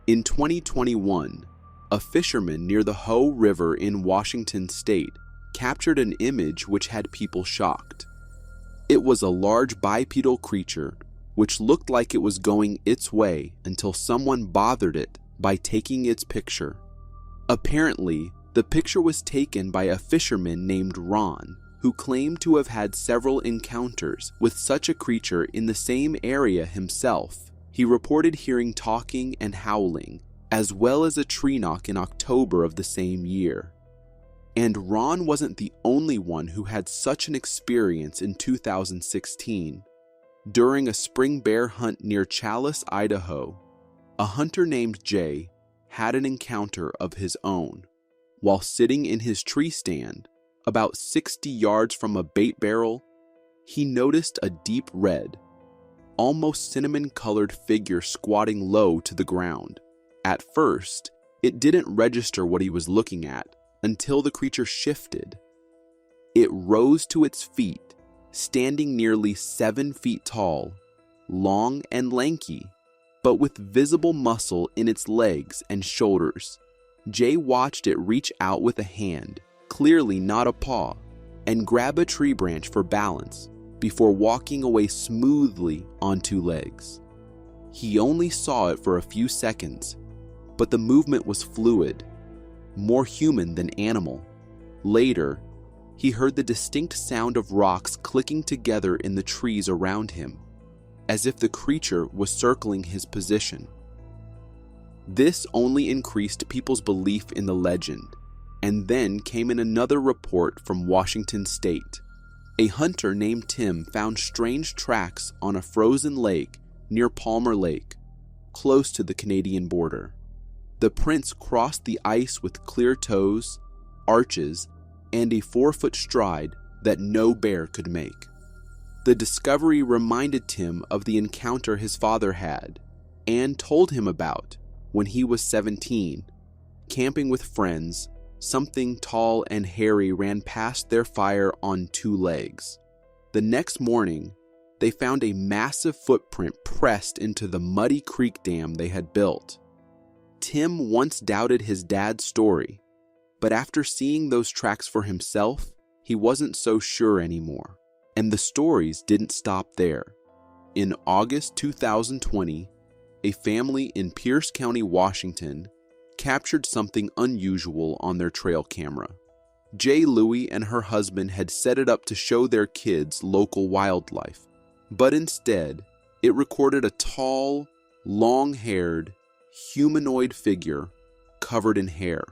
In 2021, a fisherman near the Hoh River in Washington state captured an image which had people shocked. It was a large bipedal creature which looked like it was going its way until someone bothered it by taking its picture. Apparently, the picture was taken by a fisherman named Ron, who claimed to have had several encounters with such a creature in the same area himself. He reported hearing talking and howling, as well as a tree knock in October of the same year. And Ron wasn't the only one who had such an experience in 2016. During a spring bear hunt near Challis, Idaho, a hunter named Jay had an encounter of his own. While sitting in his tree stand, about 60 yards from a bait barrel, he noticed a deep red, almost cinnamon-colored figure squatting low to the ground. At first, it didn't register what he was looking at until the creature shifted. It rose to its feet, standing nearly 7 feet tall, long and lanky, but with visible muscle in its legs and shoulders. Jay watched it reach out with a hand, clearly not a paw, and grab a tree branch for balance before walking away smoothly on 2 legs. He only saw it for a few seconds, but the movement was fluid, more human than animal. Later, he heard the distinct sound of rocks clicking together in the trees around him, as if the creature was circling his position. This only increased people's belief in the legend, and then came in another report from Washington state. A hunter named Tim found strange tracks on a frozen lake near Palmer Lake, close to the Canadian border. The prints crossed the ice with clear toes, arches, and a 4-foot stride that no bear could make. The discovery reminded Tim of the encounter his father had and told him about when he was 17. Camping with friends, something tall and hairy ran past their fire on 2 legs. The next morning, they found a massive footprint pressed into the muddy creek dam they had built. Tim once doubted his dad's story, but after seeing those tracks for himself, he wasn't so sure anymore. And the stories didn't stop there. In August 2020, a family in Pierce County, Washington, captured something unusual on their trail camera. Jay Louie and her husband had set it up to show their kids local wildlife, but instead, it recorded a tall, long-haired, humanoid figure covered in hair.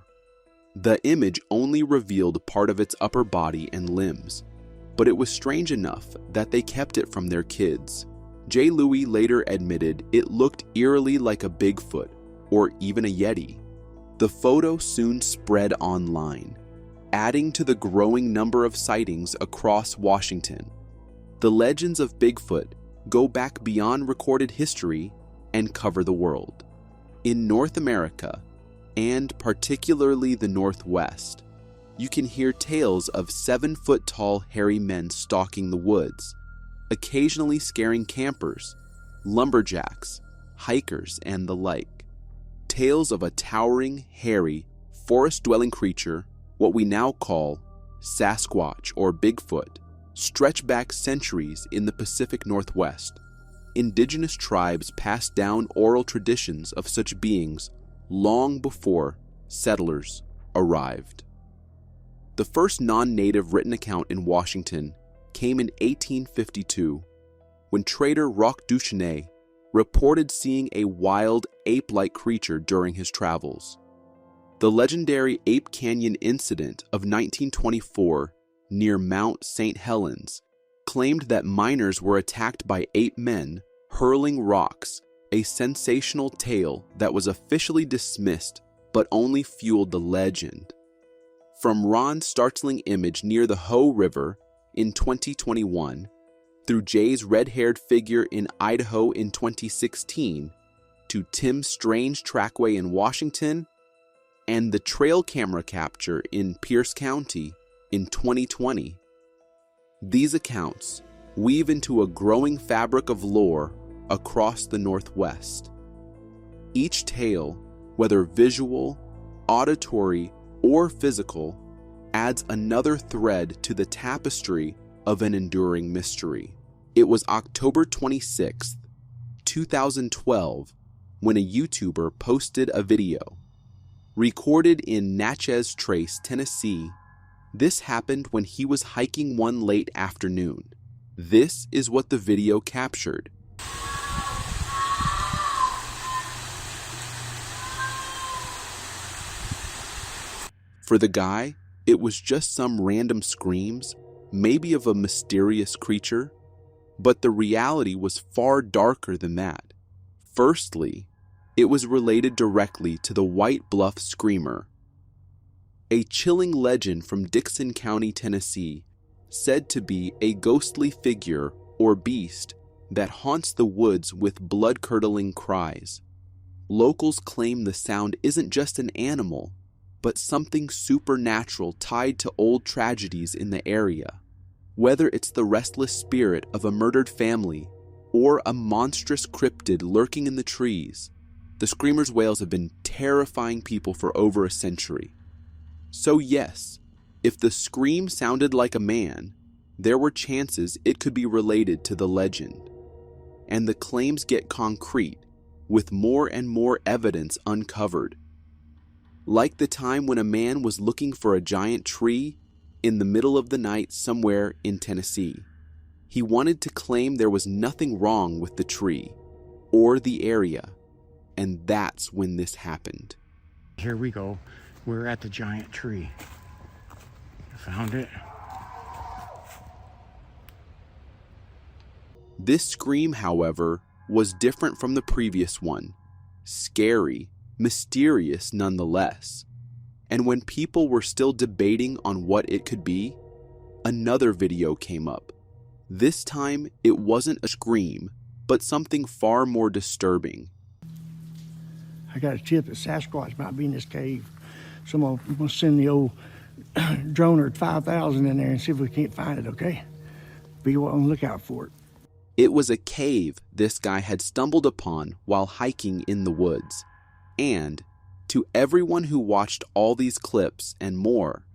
The image only revealed part of its upper body and limbs, but it was strange enough that they kept it from their kids. Jay Louie later admitted it looked eerily like a Bigfoot or even a Yeti. The photo soon spread online, adding to the growing number of sightings across Washington. The legends of Bigfoot go back beyond recorded history and cover the world. In North America, and particularly the Northwest, you can hear tales of 7-foot-tall hairy men stalking the woods, occasionally scaring campers, lumberjacks, hikers, and the like. Tales of a towering, hairy, forest-dwelling creature, what we now call Sasquatch or Bigfoot, stretch back centuries in the Pacific Northwest. Indigenous tribes passed down oral traditions of such beings long before settlers arrived. The first non-native written account in Washington came in 1852, when trader Roch Duchesnay reported seeing a wild ape-like creature during his travels. The legendary Ape Canyon incident of 1924 near Mount St. Helens claimed that miners were attacked by 8 men hurling rocks, a sensational tale that was officially dismissed but only fueled the legend. From Ron's startling image near the Hoh River in 2021, through Jay's red-haired figure in Idaho in 2016, to Tim's strange trackway in Washington, and the trail camera capture in Pierce County in 2020. These accounts weave into a growing fabric of lore across the Northwest. Each tale, whether visual, auditory, or physical, adds another thread to the tapestry of an enduring mystery. It was October 26th, 2012, when a YouTuber posted a video. Recorded in Natchez Trace, Tennessee, this happened when he was hiking one late afternoon. This is what the video captured. For the guy, it was just some random screams, maybe of a mysterious creature, but the reality was far darker than that. Firstly, it was related directly to the White Bluff Screamer, a chilling legend from Dickson County, Tennessee, said to be a ghostly figure or beast that haunts the woods with blood-curdling cries. Locals claim the sound isn't just an animal, but something supernatural tied to old tragedies in the area. Whether it's the restless spirit of a murdered family or a monstrous cryptid lurking in the trees, the screamer's wails have been terrifying people for over a century. So yes, if the scream sounded like a man, there were chances it could be related to the legend. And the claims get concrete, with more and more evidence uncovered. Like the time when a man was looking for a giant tree in the middle of the night somewhere in Tennessee. He wanted to claim there was nothing wrong with the tree or the area, and that's when this happened. Here we go. We're at the giant tree. Found it. This scream, however, was different from the previous one. Scary, mysterious nonetheless. And when people were still debating on what it could be, another video came up. This time, it wasn't a scream, but something far more disturbing. I got a tip that Sasquatch might be in this cave. So I'm gonna send the old droner at 5,000 in there and see if we can't find it, okay? Be on the lookout for it. It was a cave this guy had stumbled upon while hiking in the woods. And, to everyone who watched all these clips and more,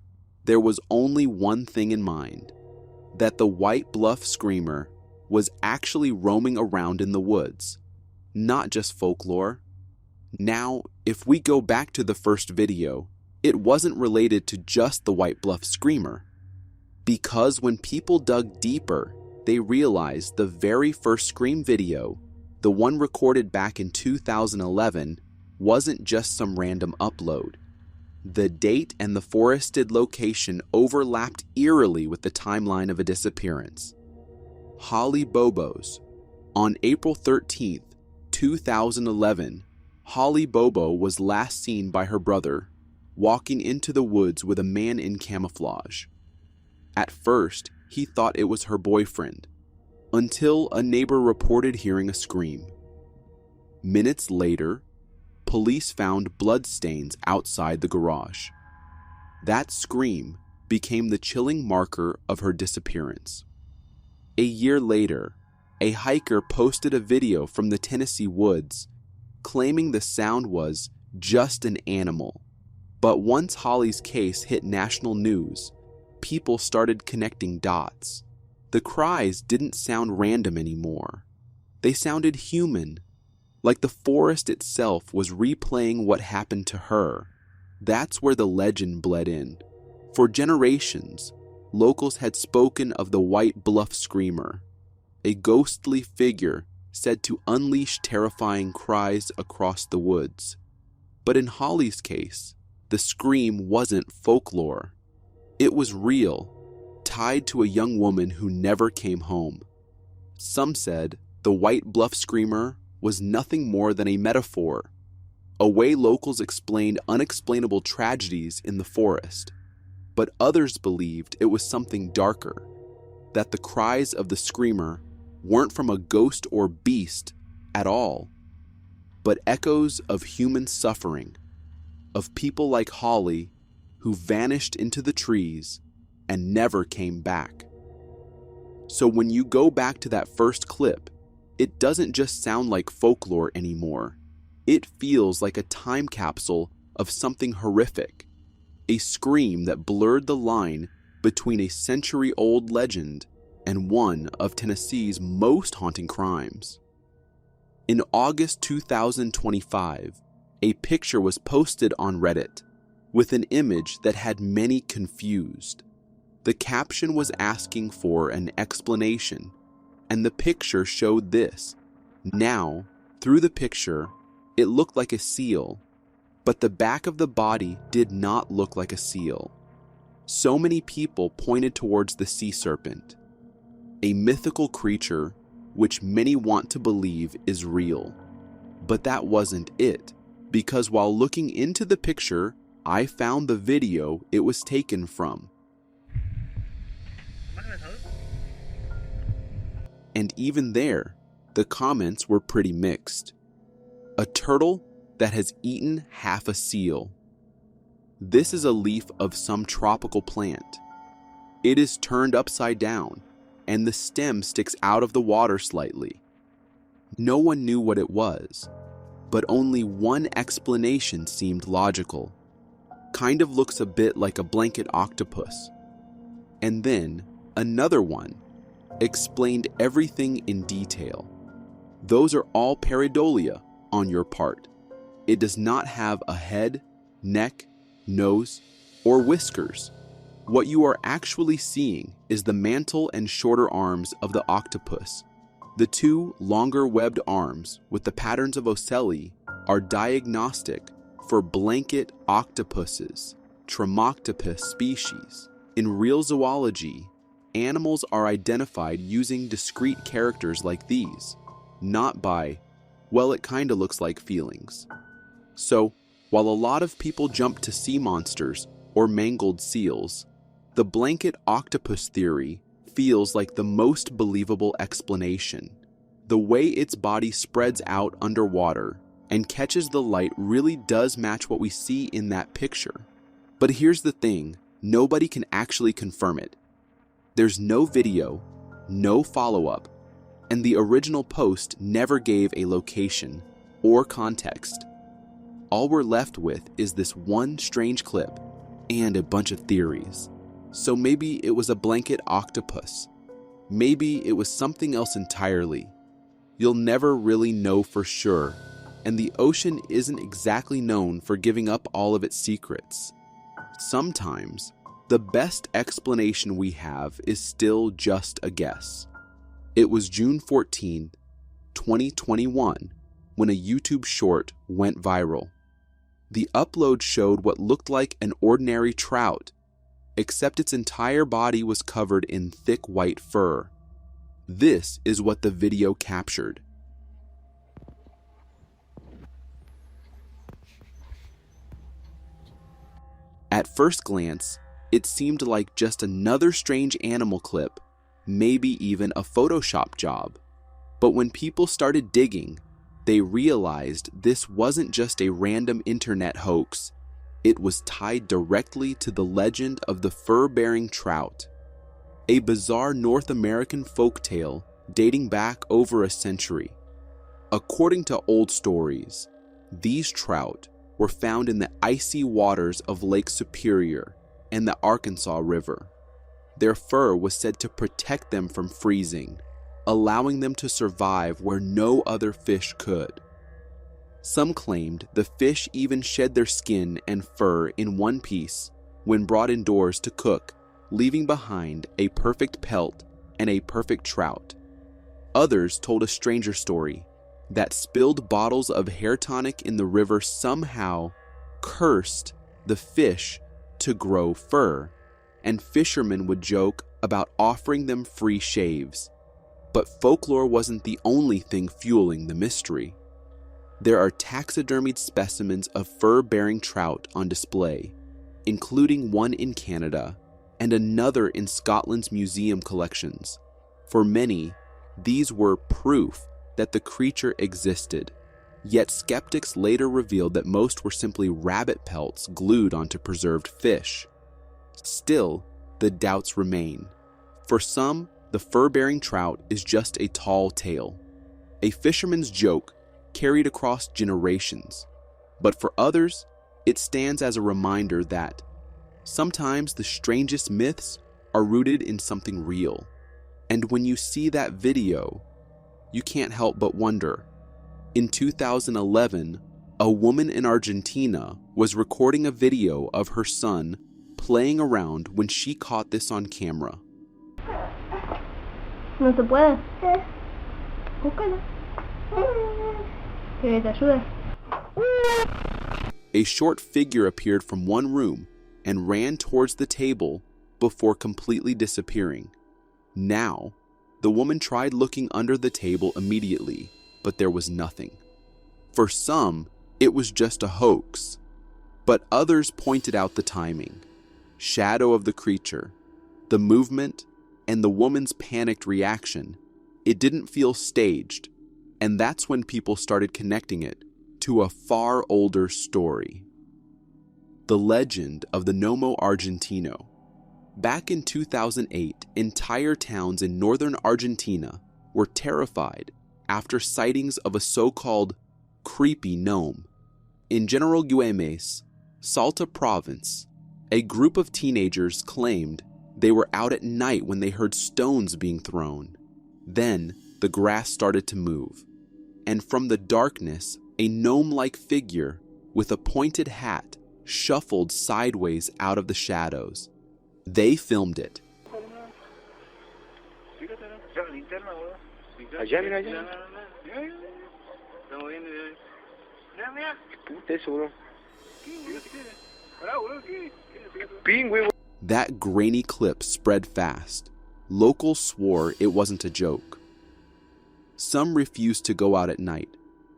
there was only one thing in mind: that the White Bluff Screamer was actually roaming around in the woods, not just folklore. Now, if we go back to the first video, it wasn't related to just the White Bluff Screamer. Because when people dug deeper, they realized the very first Scream video, the one recorded back in 2011, wasn't just some random upload. The date and the forested location overlapped eerily with the timeline of a disappearance. Holly Bobo's. On April 13th, 2011, Holly Bobo was last seen by her brother, walking into the woods with a man in camouflage. At first, he thought it was her boyfriend, until a neighbor reported hearing a scream. Minutes later, police found bloodstains outside the garage. That scream became the chilling marker of her disappearance. A year later, a hiker posted a video from the Tennessee woods, claiming the sound was just an animal. But once Holly's case hit national news, people started connecting dots. The cries didn't sound random anymore. They sounded human, like the forest itself was replaying what happened to her. That's where the legend bled in. For generations, locals had spoken of the White Bluff Screamer, a ghostly figure said to unleash terrifying cries across the woods. But in Holly's case, the scream wasn't folklore. It was real, tied to a young woman who never came home. Some said the White Bluff Screamer was nothing more than a metaphor, a way locals explained unexplainable tragedies in the forest. But others believed it was something darker, that the cries of the screamer weren't from a ghost or beast at all, but echoes of human suffering, of people like Holly who vanished into the trees and never came back. So when you go back to that first clip, it doesn't just sound like folklore anymore. It feels like a time capsule of something horrific, a scream that blurred the line between a century-old legend and one of Tennessee's most haunting crimes. In August 2025, a picture was posted on Reddit with an image that had many confused. The caption was asking for an explanation, and the picture showed this. Now, through the picture, it looked like a seal, but the back of the body did not look like a seal. So many people pointed towards the sea serpent, a mythical creature which many want to believe is real. But that wasn't it, because while looking into the picture, I found the video it was taken from. And even there, the comments were pretty mixed. A turtle that has eaten half a seal. This is a leaf of some tropical plant. It is turned upside down, and the stem sticks out of the water slightly. No one knew what it was, but only one explanation seemed logical. Kind of looks a bit like a blanket octopus. And then another one explained everything in detail. Those are all pareidolia on your part. It does not have a head, neck, nose, or whiskers. What you are actually seeing is the mantle and shorter arms of the octopus. The two longer webbed arms with the patterns of ocelli are diagnostic for blanket octopuses, Tremoctopus species. In real zoology, animals are identified using discrete characters like these, not by, well, it kinda looks like feelings. So, while a lot of people jump to sea monsters or mangled seals, the blanket octopus theory feels like the most believable explanation. The way its body spreads out underwater and catches the light really does match what we see in that picture. But here's the thing, nobody can actually confirm it. There's no video, no follow-up, and the original post never gave a location or context. All we're left with is this one strange clip and a bunch of theories. So maybe it was a blanket octopus. Maybe it was something else entirely. You'll never really know for sure, and the ocean isn't exactly known for giving up all of its secrets. Sometimes, the best explanation we have is still just a guess. It was June 14, 2021, when a YouTube short went viral. The upload showed what looked like an ordinary trout, except its entire body was covered in thick white fur. This is what the video captured. At first glance, it seemed like just another strange animal clip, maybe even a Photoshop job. But when people started digging, they realized this wasn't just a random internet hoax. It was tied directly to the legend of the fur-bearing trout, a bizarre North American folktale dating back over a century. According to old stories, these trout were found in the icy waters of Lake Superior and the Arkansas River. Their fur was said to protect them from freezing, allowing them to survive where no other fish could. Some claimed the fish even shed their skin and fur in one piece when brought indoors to cook, leaving behind a perfect pelt and a perfect trout. Others told a stranger story that spilled bottles of hair tonic in the river somehow cursed the fish to grow fur, and fishermen would joke about offering them free shaves. But folklore wasn't the only thing fueling the mystery. There are taxidermied specimens of fur-bearing trout on display, including one in Canada and another in Scotland's museum collections. For many, these were proof that the creature existed, yet skeptics later revealed that most were simply rabbit pelts glued onto preserved fish. Still, the doubts remain. For some, the fur-bearing trout is just a tall tale, a fisherman's joke carried across generations. But for others, it stands as a reminder that sometimes the strangest myths are rooted in something real. And when you see that video, you can't help but wonder. In 2011, a woman in Argentina was recording a video of her son playing around when she caught this on camera. No se puede. Búscala. Que te ayude. A short figure appeared from one room and ran towards the table before completely disappearing. Now, the woman tried looking under the table immediately, but there was nothing. For some, it was just a hoax, but others pointed out the timing, shadow of the creature, the movement, and the woman's panicked reaction. It didn't feel staged, and that's when people started connecting it to a far older story. The legend of the Gnomo Argentino. Back in 2008, entire towns in northern Argentina were terrified after sightings of a so-called creepy gnome. In General Güemes, Salta province, a group of teenagers claimed they were out at night when they heard stones being thrown. Then, the grass started to move, and from the darkness, a gnome-like figure with a pointed hat shuffled sideways out of the shadows. They filmed it. That grainy clip spread fast. Locals swore it wasn't a joke. Some refused to go out at night,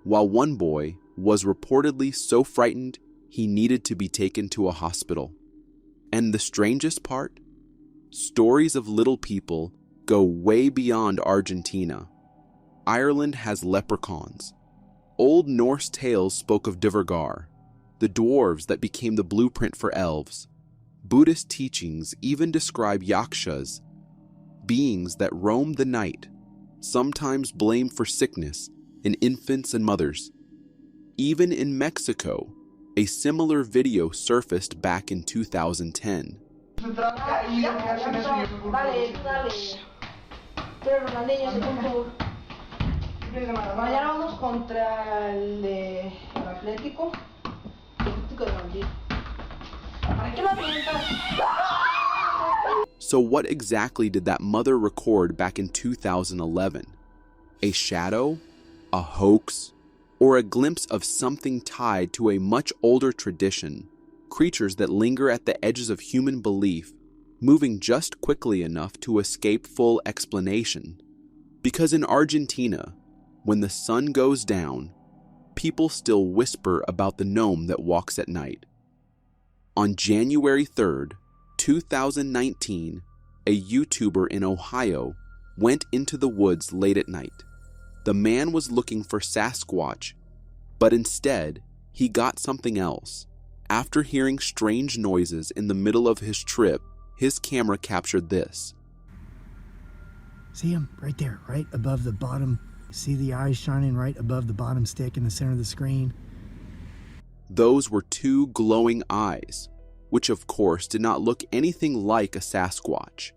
while one boy was reportedly so frightened he needed to be taken to a hospital. And the strangest part? Stories of little people go way beyond Argentina. Ireland has leprechauns. Old Norse tales spoke of Duergar, the dwarves that became the blueprint for elves. Buddhist teachings even describe yakshas, beings that roam the night, sometimes blamed for sickness in infants and mothers. Even in Mexico, a similar video surfaced back in 2010. So what exactly did that mother record back in 2011? A shadow? A hoax? Or a glimpse of something tied to a much older tradition? Creatures that linger at the edges of human belief, moving just quickly enough to escape full explanation. Because in Argentina, when the sun goes down, people still whisper about the gnome that walks at night. On January 3rd, 2019, a YouTuber in Ohio went into the woods late at night. The man was looking for Sasquatch, but instead, he got something else. After hearing strange noises in the middle of his trip, his camera captured this. See him right there, right above the bottom. See the eyes shining right above the bottom stick in the center of the screen? Those were two glowing eyes, which of course did not look anything like a Sasquatch.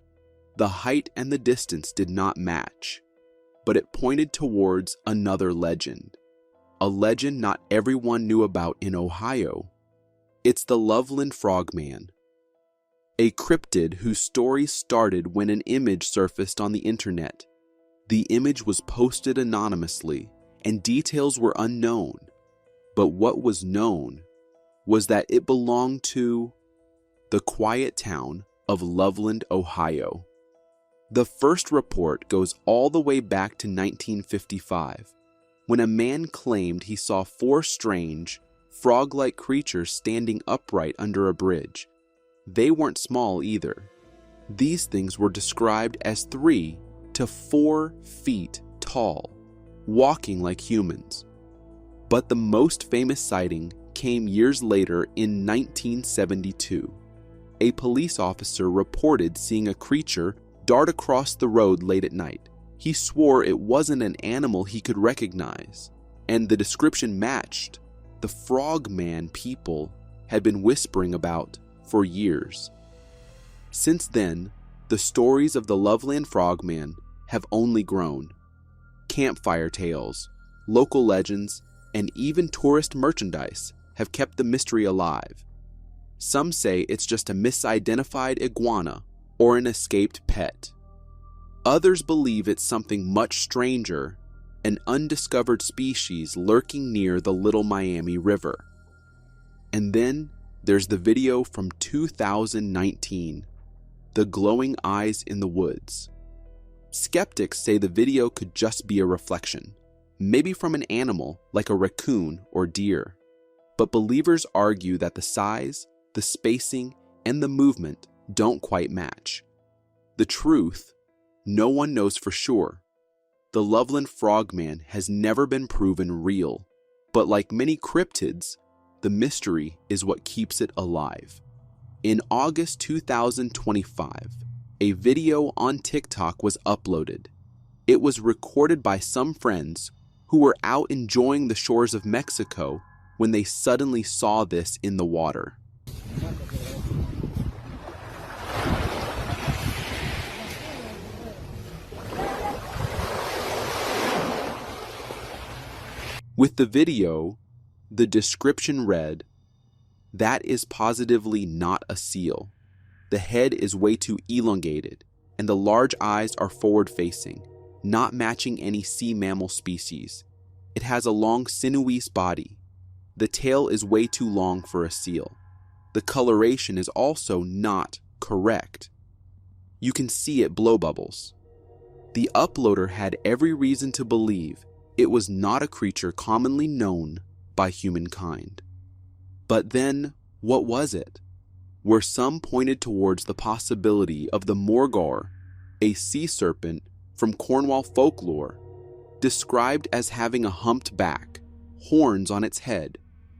The height and the distance did not match, but it pointed towards another legend. A legend not everyone knew about in Ohio. It's the Loveland frogman. A cryptid whose story started when an image surfaced on the internet. The image was posted anonymously, and details were unknown. But what was known was that it belonged to the quiet town of Loveland, Ohio. The first report goes all the way back to 1955, when a man claimed he saw 4 strange, frog-like creatures standing upright under a bridge. They weren't small either. These things were described as 3 to 4 feet tall, walking like humans. But the most famous sighting came years later in 1972. A police officer reported seeing a creature dart across the road late at night. He swore it wasn't an animal he could recognize. and the description matched the frogman people had been whispering about for years. Since then, the stories of the Loveland frogman have only grown. Campfire tales, local legends, and even tourist merchandise have kept the mystery alive. Some say it's just a misidentified iguana or an escaped pet. Others believe it's something much stranger, an undiscovered species lurking near the Little Miami River. And then there's the video from 2019, the glowing eyes in the woods. Skeptics say the video could just be a reflection, maybe from an animal like a raccoon or deer. But believers argue that the size, the spacing, and the movement don't quite match. The truth, no one knows for sure. The Loveland frogman has never been proven real, but like many cryptids, the mystery is what keeps it alive. In August 2025, a video on TikTok was uploaded. It was recorded by some friends who were out enjoying the shores of Mexico when they suddenly saw this in the water. With the video, the description read, "That is positively not a seal. The head is way too elongated, and the large eyes are forward-facing, not matching any sea mammal species. It has a long sinewy body. The tail is way too long for a seal. The coloration is also not correct. You can see it blow bubbles." The uploader had every reason to believe it was not a creature commonly known by humankind. But then, what was it? Where some pointed towards the possibility of the Morgar, a sea serpent from Cornwall folklore, described as having a humped back, horns on its head,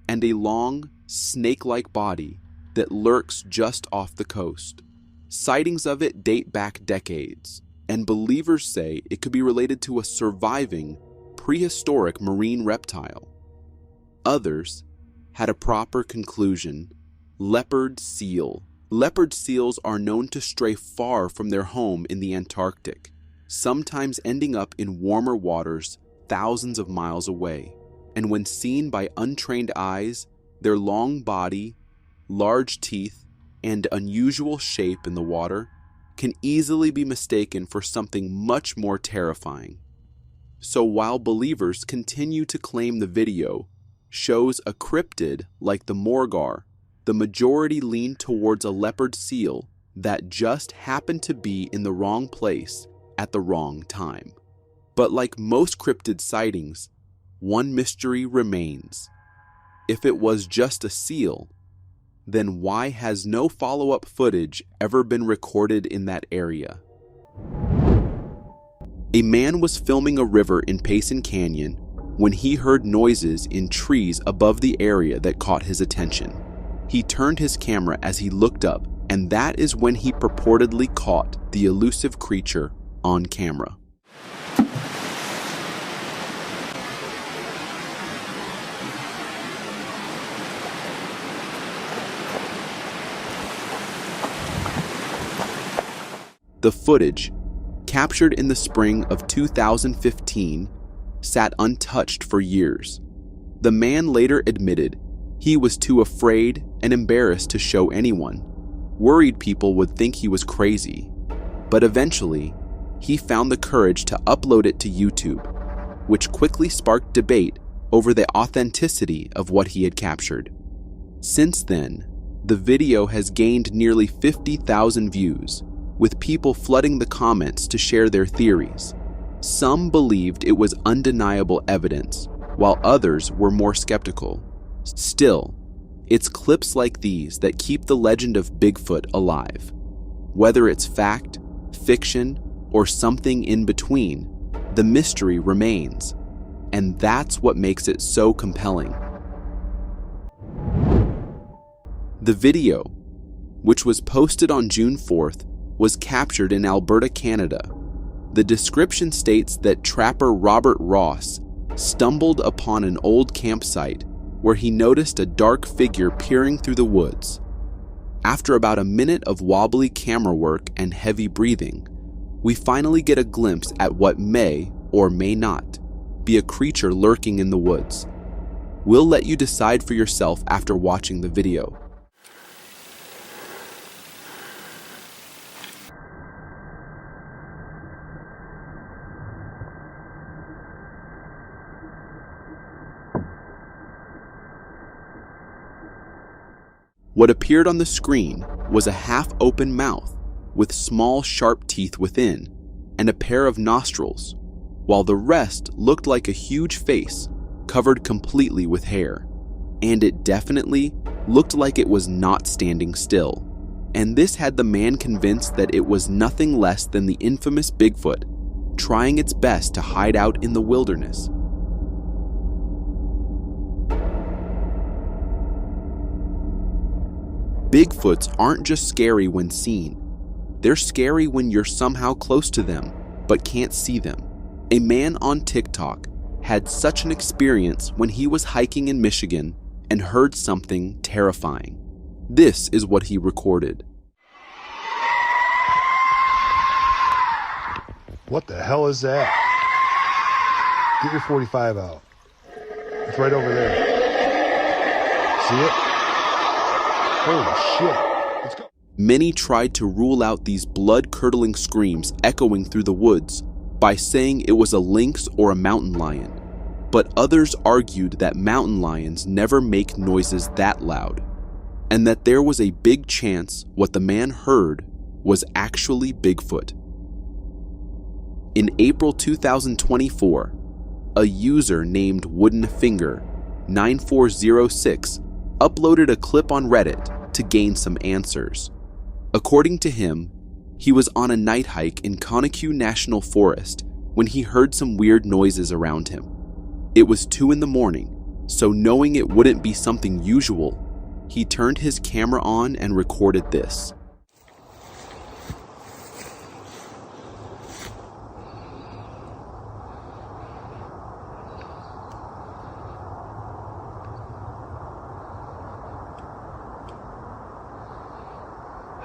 and a long, snake-like body that lurks just off the coast. Sightings of it date back decades, and believers say it could be related to a surviving, prehistoric marine reptile. Others had a proper conclusion: leopard seal. Leopard seals are known to stray far from their home in the Antarctic, sometimes ending up in warmer waters thousands of miles away. And when seen by untrained eyes, their long body, large teeth, and unusual shape in the water can easily be mistaken for something much more terrifying. So while believers continue to claim the video shows a cryptid like the Morgar, the majority lean towards a leopard seal that just happened to be in the wrong place at the wrong time. But like most cryptid sightings, one mystery remains. If it was just a seal, then why has no follow-up footage ever been recorded in that area? A man was filming a river in Payson Canyon when he heard noises in trees above the area that caught his attention. He turned his camera as he looked up, and that is when he purportedly caught the elusive creature on camera. The footage, captured in the spring of 2015, sat untouched for years. The man later admitted he was too afraid and embarrassed to show anyone, worried people would think he was crazy. But eventually, he found the courage to upload it to YouTube, which quickly sparked debate over the authenticity of what he had captured. Since then, the video has gained nearly 50,000 views, with people flooding the comments to share their theories. Some believed it was undeniable evidence, while others were more skeptical. Still, it's clips like these that keep the legend of Bigfoot alive. Whether it's fact, fiction, or something in between, the mystery remains, and that's what makes it so compelling. The video, which was posted on June 4th, was captured in Alberta, Canada. The description states that trapper Robert Ross stumbled upon an old campsite where he noticed a dark figure peering through the woods. After about a minute of wobbly camera work and heavy breathing, we finally get a glimpse at what may, or may not, be a creature lurking in the woods. We'll let you decide for yourself after watching the video. What appeared on the screen was a half-open mouth with small sharp teeth within and a pair of nostrils, while the rest looked like a huge face covered completely with hair. And it definitely looked like it was not standing still. And this had the man convinced that it was nothing less than the infamous Bigfoot trying its best to hide out in the wilderness. Bigfoots aren't just scary when seen. They're scary when you're somehow close to them, but can't see them. A man on TikTok had such an experience when he was hiking in Michigan and heard something terrifying. This is what he recorded. What the hell is that? Get your 45 out. It's right over there. See it? Holy shit. Let's go. Many tried to rule out these blood-curdling screams echoing through the woods by saying it was a lynx or a mountain lion, but others argued that mountain lions never make noises that loud, and that there was a big chance what the man heard was actually Bigfoot. In April 2024, a user named Wooden Finger 9406 uploaded a clip on Reddit to gain some answers. According to him, he was on a night hike in Coronado National Forest when he heard some weird noises around him. It was 2 a.m, so knowing it wouldn't be something usual, he turned his camera on and recorded this.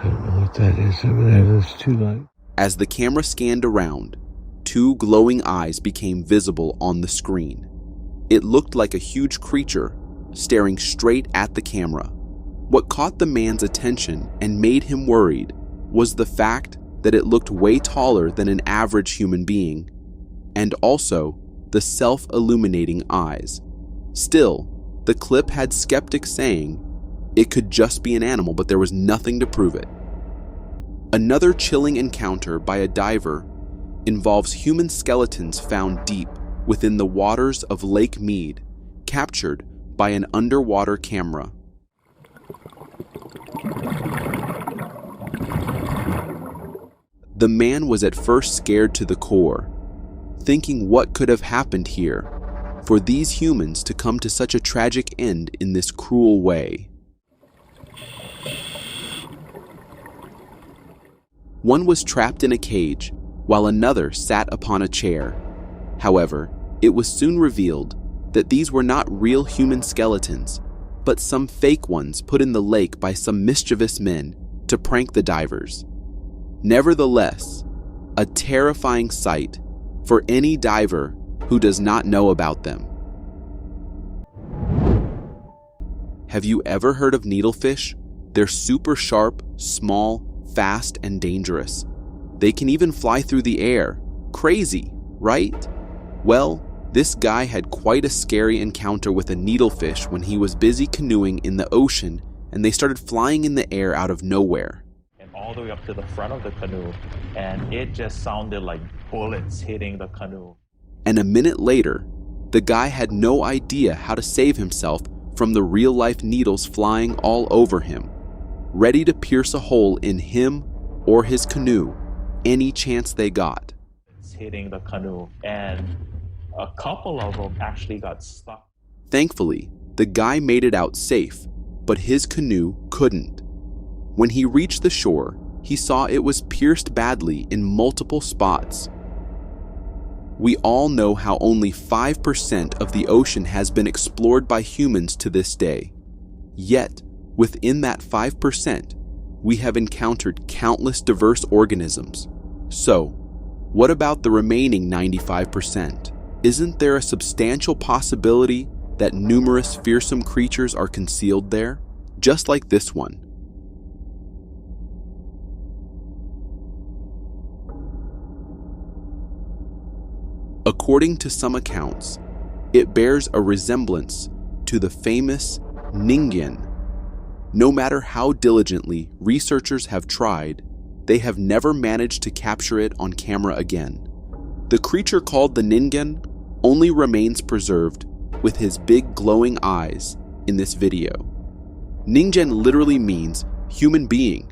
I don't know what that is. That is too light. As the camera scanned around, 2 glowing eyes became visible on the screen. It looked like a huge creature staring straight at the camera. What caught the man's attention and made him worried was the fact that it looked way taller than an average human being, and also the self-illuminating eyes. Still, the clip had skeptics saying it could just be an animal, but there was nothing to prove it. Another chilling encounter by a diver involves human skeletons found deep within the waters of Lake Mead, captured by an underwater camera. The man was at first scared to the core, thinking what could have happened here for these humans to come to such a tragic end in this cruel way. One was trapped in a cage, while another sat upon a chair. However, it was soon revealed that these were not real human skeletons, but some fake ones put in the lake by some mischievous men to prank the divers. Nevertheless, a terrifying sight for any diver who does not know about them. Have you ever heard of needlefish? They're super sharp, small, fast, and dangerous. They can even fly through the air. Crazy, right? Well, this guy had quite a scary encounter with a needlefish when he was busy canoeing in the ocean, and they started flying in the air out of nowhere. And all the way up to the front of the canoe, and it just sounded like bullets hitting the canoe. And a minute later, the guy had no idea how to save himself from the real-life needles flying all over him, ready to pierce a hole in him or his canoe any chance they got. It's hitting the canoe, and a couple of them actually got stuck. Thankfully, the guy made it out safe, but his canoe couldn't. When he reached the shore, he saw it was pierced badly in multiple spots. We all know how only 5% of the ocean has been explored by humans to this day. Yet, within that 5%, we have encountered countless diverse organisms. So, what about the remaining 95%? Isn't there a substantial possibility that numerous fearsome creatures are concealed there, just like this one? According to some accounts, it bears a resemblance to the famous Ningen. No matter how diligently researchers have tried, they have never managed to capture it on camera again. The creature called the Ningen only remains preserved with his big glowing eyes in this video. Ningen literally means human being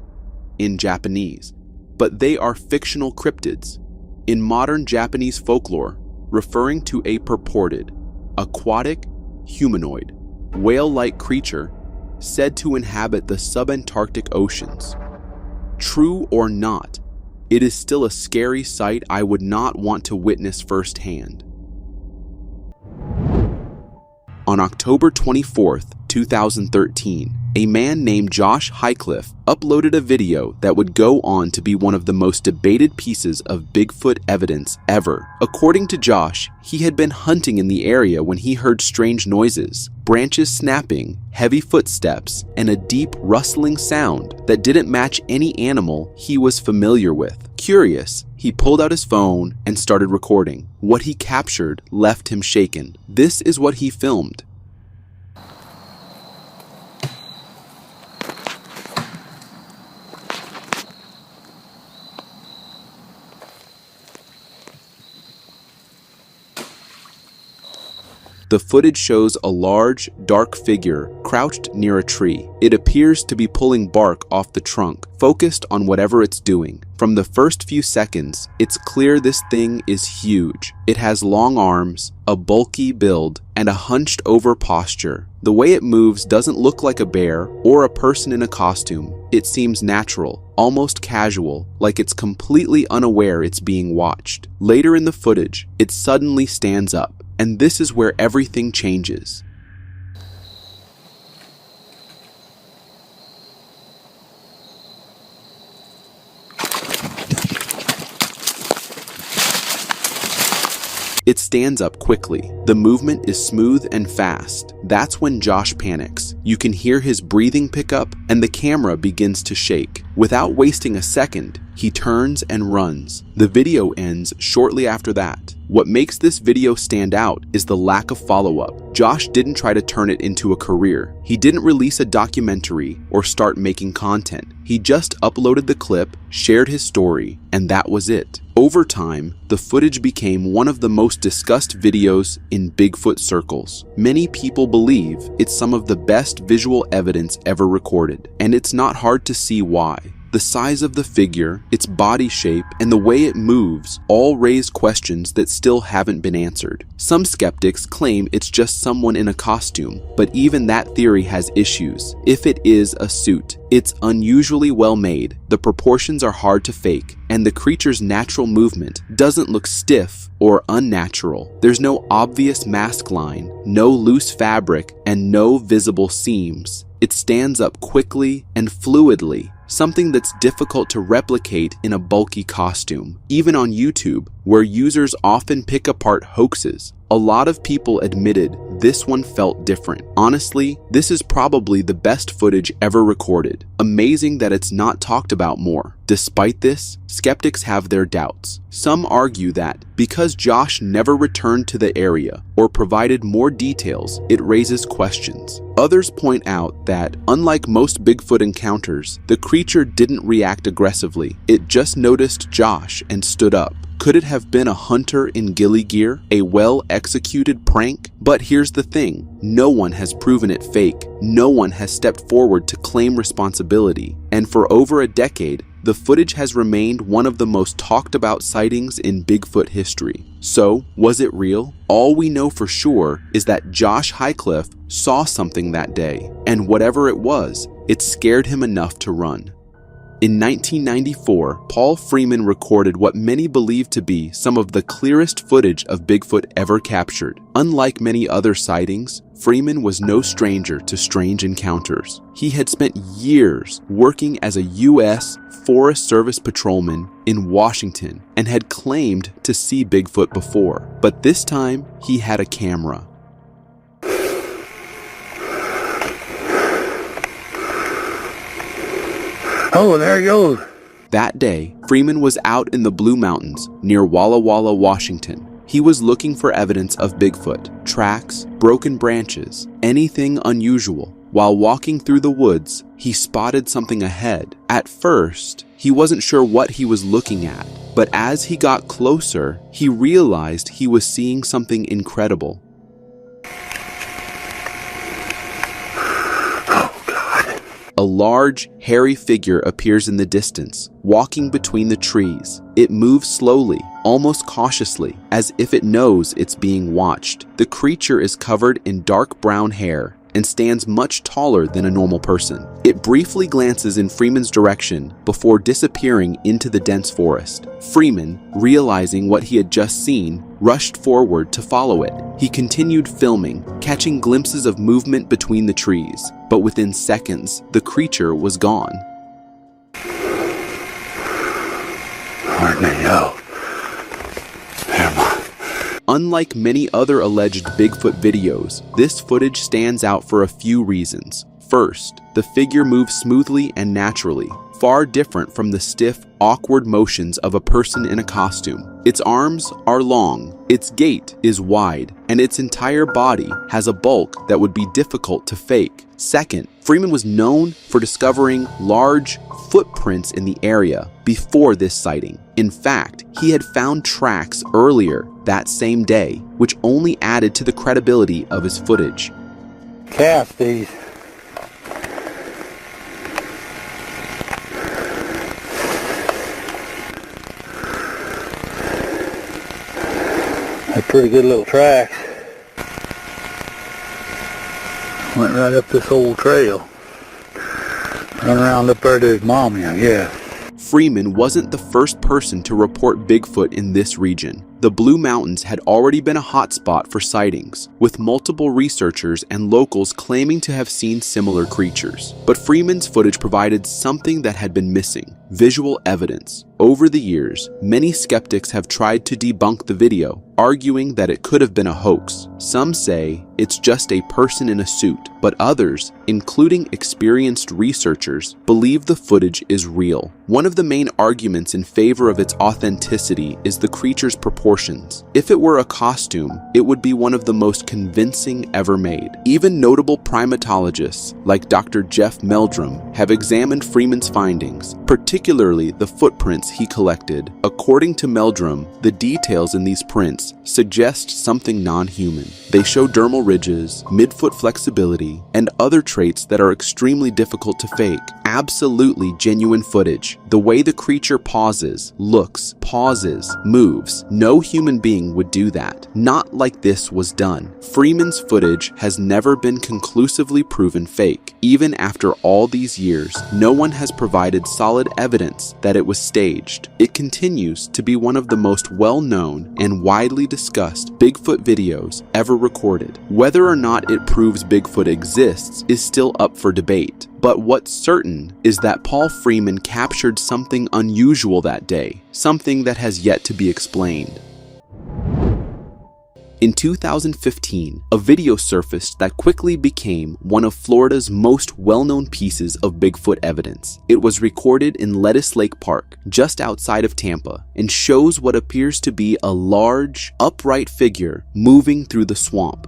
in Japanese, but they are fictional cryptids in modern Japanese folklore, referring to a purported aquatic humanoid whale-like creature said to inhabit the subantarctic oceans. True or not, it is still a scary sight I would not want to witness firsthand. On October 24th, 2013, a man named Josh Highcliffe uploaded a video that would go on to be one of the most debated pieces of Bigfoot evidence ever. According to Josh, he had been hunting in the area when he heard strange noises, branches snapping, heavy footsteps, and a deep rustling sound that didn't match any animal he was familiar with. Curious, he pulled out his phone and started recording. What he captured left him shaken. This is what he filmed. The footage shows a large, dark figure crouched near a tree. It appears to be pulling bark off the trunk, focused on whatever it's doing. From the first few seconds, it's clear this thing is huge. It has long arms, a bulky build, and a hunched over posture. The way it moves doesn't look like a bear or a person in a costume. It seems natural, almost casual, like it's completely unaware it's being watched. Later in the footage, it suddenly stands up. And this is where everything changes. It stands up quickly. The movement is smooth and fast. That's when Josh panics. You can hear his breathing pick up and the camera begins to shake. Without wasting a second, he turns and runs. The video ends shortly after that. What makes this video stand out is the lack of follow-up. Josh didn't try to turn it into a career. He didn't release a documentary or start making content. He just uploaded the clip, shared his story, and that was it. Over time, the footage became one of the most discussed videos in Bigfoot circles. Many people believe it's some of the best visual evidence ever recorded, and it's not hard to see why. The size of the figure, its body shape, and the way it moves all raise questions that still haven't been answered. Some skeptics claim it's just someone in a costume, but even that theory has issues. If it is a suit, it's unusually well made, the proportions are hard to fake, and the creature's natural movement doesn't look stiff or unnatural. There's no obvious mask line, no loose fabric, and no visible seams. It stands up quickly and fluidly, something that's difficult to replicate in a bulky costume. Even on YouTube, where users often pick apart hoaxes, a lot of people admitted this one felt different. Honestly, this is probably the best footage ever recorded. Amazing that it's not talked about more. Despite this, skeptics have their doubts. Some argue that because Josh never returned to the area or provided more details, it raises questions. Others point out that, unlike most Bigfoot encounters, the creature didn't react aggressively. It just noticed Josh and stood up. Could it have been a hunter in ghillie gear? A well-executed prank? But here's the thing, no one has proven it fake. No one has stepped forward to claim responsibility. And for over a decade, the footage has remained one of the most talked about sightings in Bigfoot history. So, was it real? All we know for sure is that Josh Highcliffe saw something that day, and whatever it was, it scared him enough to run. In 1994, Paul Freeman recorded what many believe to be some of the clearest footage of Bigfoot ever captured. Unlike many other sightings, Freeman was no stranger to strange encounters. He had spent years working as a U.S. Forest Service patrolman in Washington and had claimed to see Bigfoot before, but this time he had a camera. Oh, there he goes. That day, Freeman was out in the Blue Mountains near Walla Walla, Washington. He was looking for evidence of Bigfoot, tracks, broken branches, anything unusual. While walking through the woods, he spotted something ahead. At first, he wasn't sure what he was looking at, but as he got closer, he realized he was seeing something incredible. A large, hairy figure appears in the distance, walking between the trees. It moves slowly, almost cautiously, as if it knows it's being watched. The creature is covered in dark brown hair and stands much taller than a normal person. It briefly glances in Freeman's direction before disappearing into the dense forest. Freeman, realizing what he had just seen, rushed forward to follow it. He continued filming, catching glimpses of movement between the trees, but within seconds, the creature was gone. Where'd they go? Unlike many other alleged Bigfoot videos, this footage stands out for a few reasons. First, the figure moves smoothly and naturally, far different from the stiff, awkward motions of a person in a costume. Its arms are long, its gait is wide, and its entire body has a bulk that would be difficult to fake. Second, Freeman was known for discovering large footprints in the area before this sighting. In fact, he had found tracks earlier that same day, which only added to the credibility of his footage. Cast these. They're pretty good little tracks. Went right up this old trail. Run around up there to his mommy, I guess. Freeman wasn't the first person to report Bigfoot in this region. The Blue Mountains had already been a hotspot for sightings, with multiple researchers and locals claiming to have seen similar creatures. But Freeman's footage provided something that had been missing: visual evidence. Over the years, many skeptics have tried to debunk the video, arguing that it could have been a hoax. Some say it's just a person in a suit, but others, including experienced researchers, believe the footage is real. One of the main arguments in favor of its authenticity is the creature's proportions. If it were a costume, it would be one of the most convincing ever made. Even notable primatologists like Dr. Jeff Meldrum have examined Freeman's findings, particularly the footprints he collected. According to Meldrum, the details in these prints suggest something non-human. They show dermal ridges, midfoot flexibility, and other traits that are extremely difficult to fake. Absolutely genuine footage. The way the creature pauses, looks, pauses, moves. No human being would do that. Not like this was done. Freeman's footage has never been conclusively proven fake. Even after all these years, no one has provided solid evidence that it was staged. It continues to be one of the most well-known and widely discussed Bigfoot videos ever recorded. Whether or not it proves Bigfoot exists is still up for debate. But what's certain is that Paul Freeman captured something unusual that day, something that has yet to be explained. In 2015, a video surfaced that quickly became one of Florida's most well-known pieces of Bigfoot evidence. It was recorded in Lettuce Lake Park, just outside of Tampa, and shows what appears to be a large, upright figure moving through the swamp.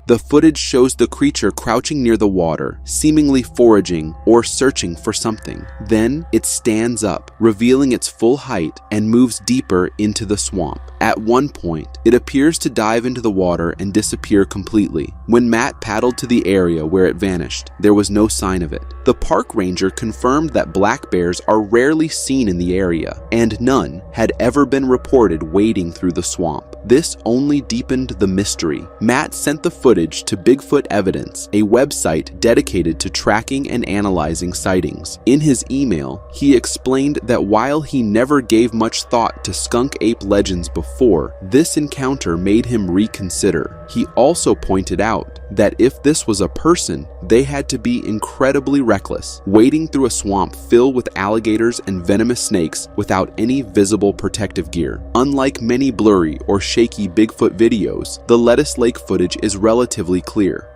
The footage shows the creature crouching near the water, seemingly foraging or searching for something. Then it stands up, revealing its full height, and moves deeper into the swamp. At one point, it appears to dive into the water and disappear completely. When Matt paddled to the area where it vanished, there was no sign of it. The park ranger confirmed that black bears are rarely seen in the area, and none had ever been reported wading through the swamp. This only deepened the mystery. Matt sent the footage to Bigfoot Evidence, a website dedicated to tracking and analyzing sightings. In his email, he explained that while he never gave much thought to skunk ape legends before, this encounter made him reconsider. He also pointed out that if this was a person, they had to be incredibly reckless, wading through a swamp filled with alligators and venomous snakes without any visible protective gear. Unlike many blurry or shaky Bigfoot videos, the Lettuce Lake footage is relatively clear.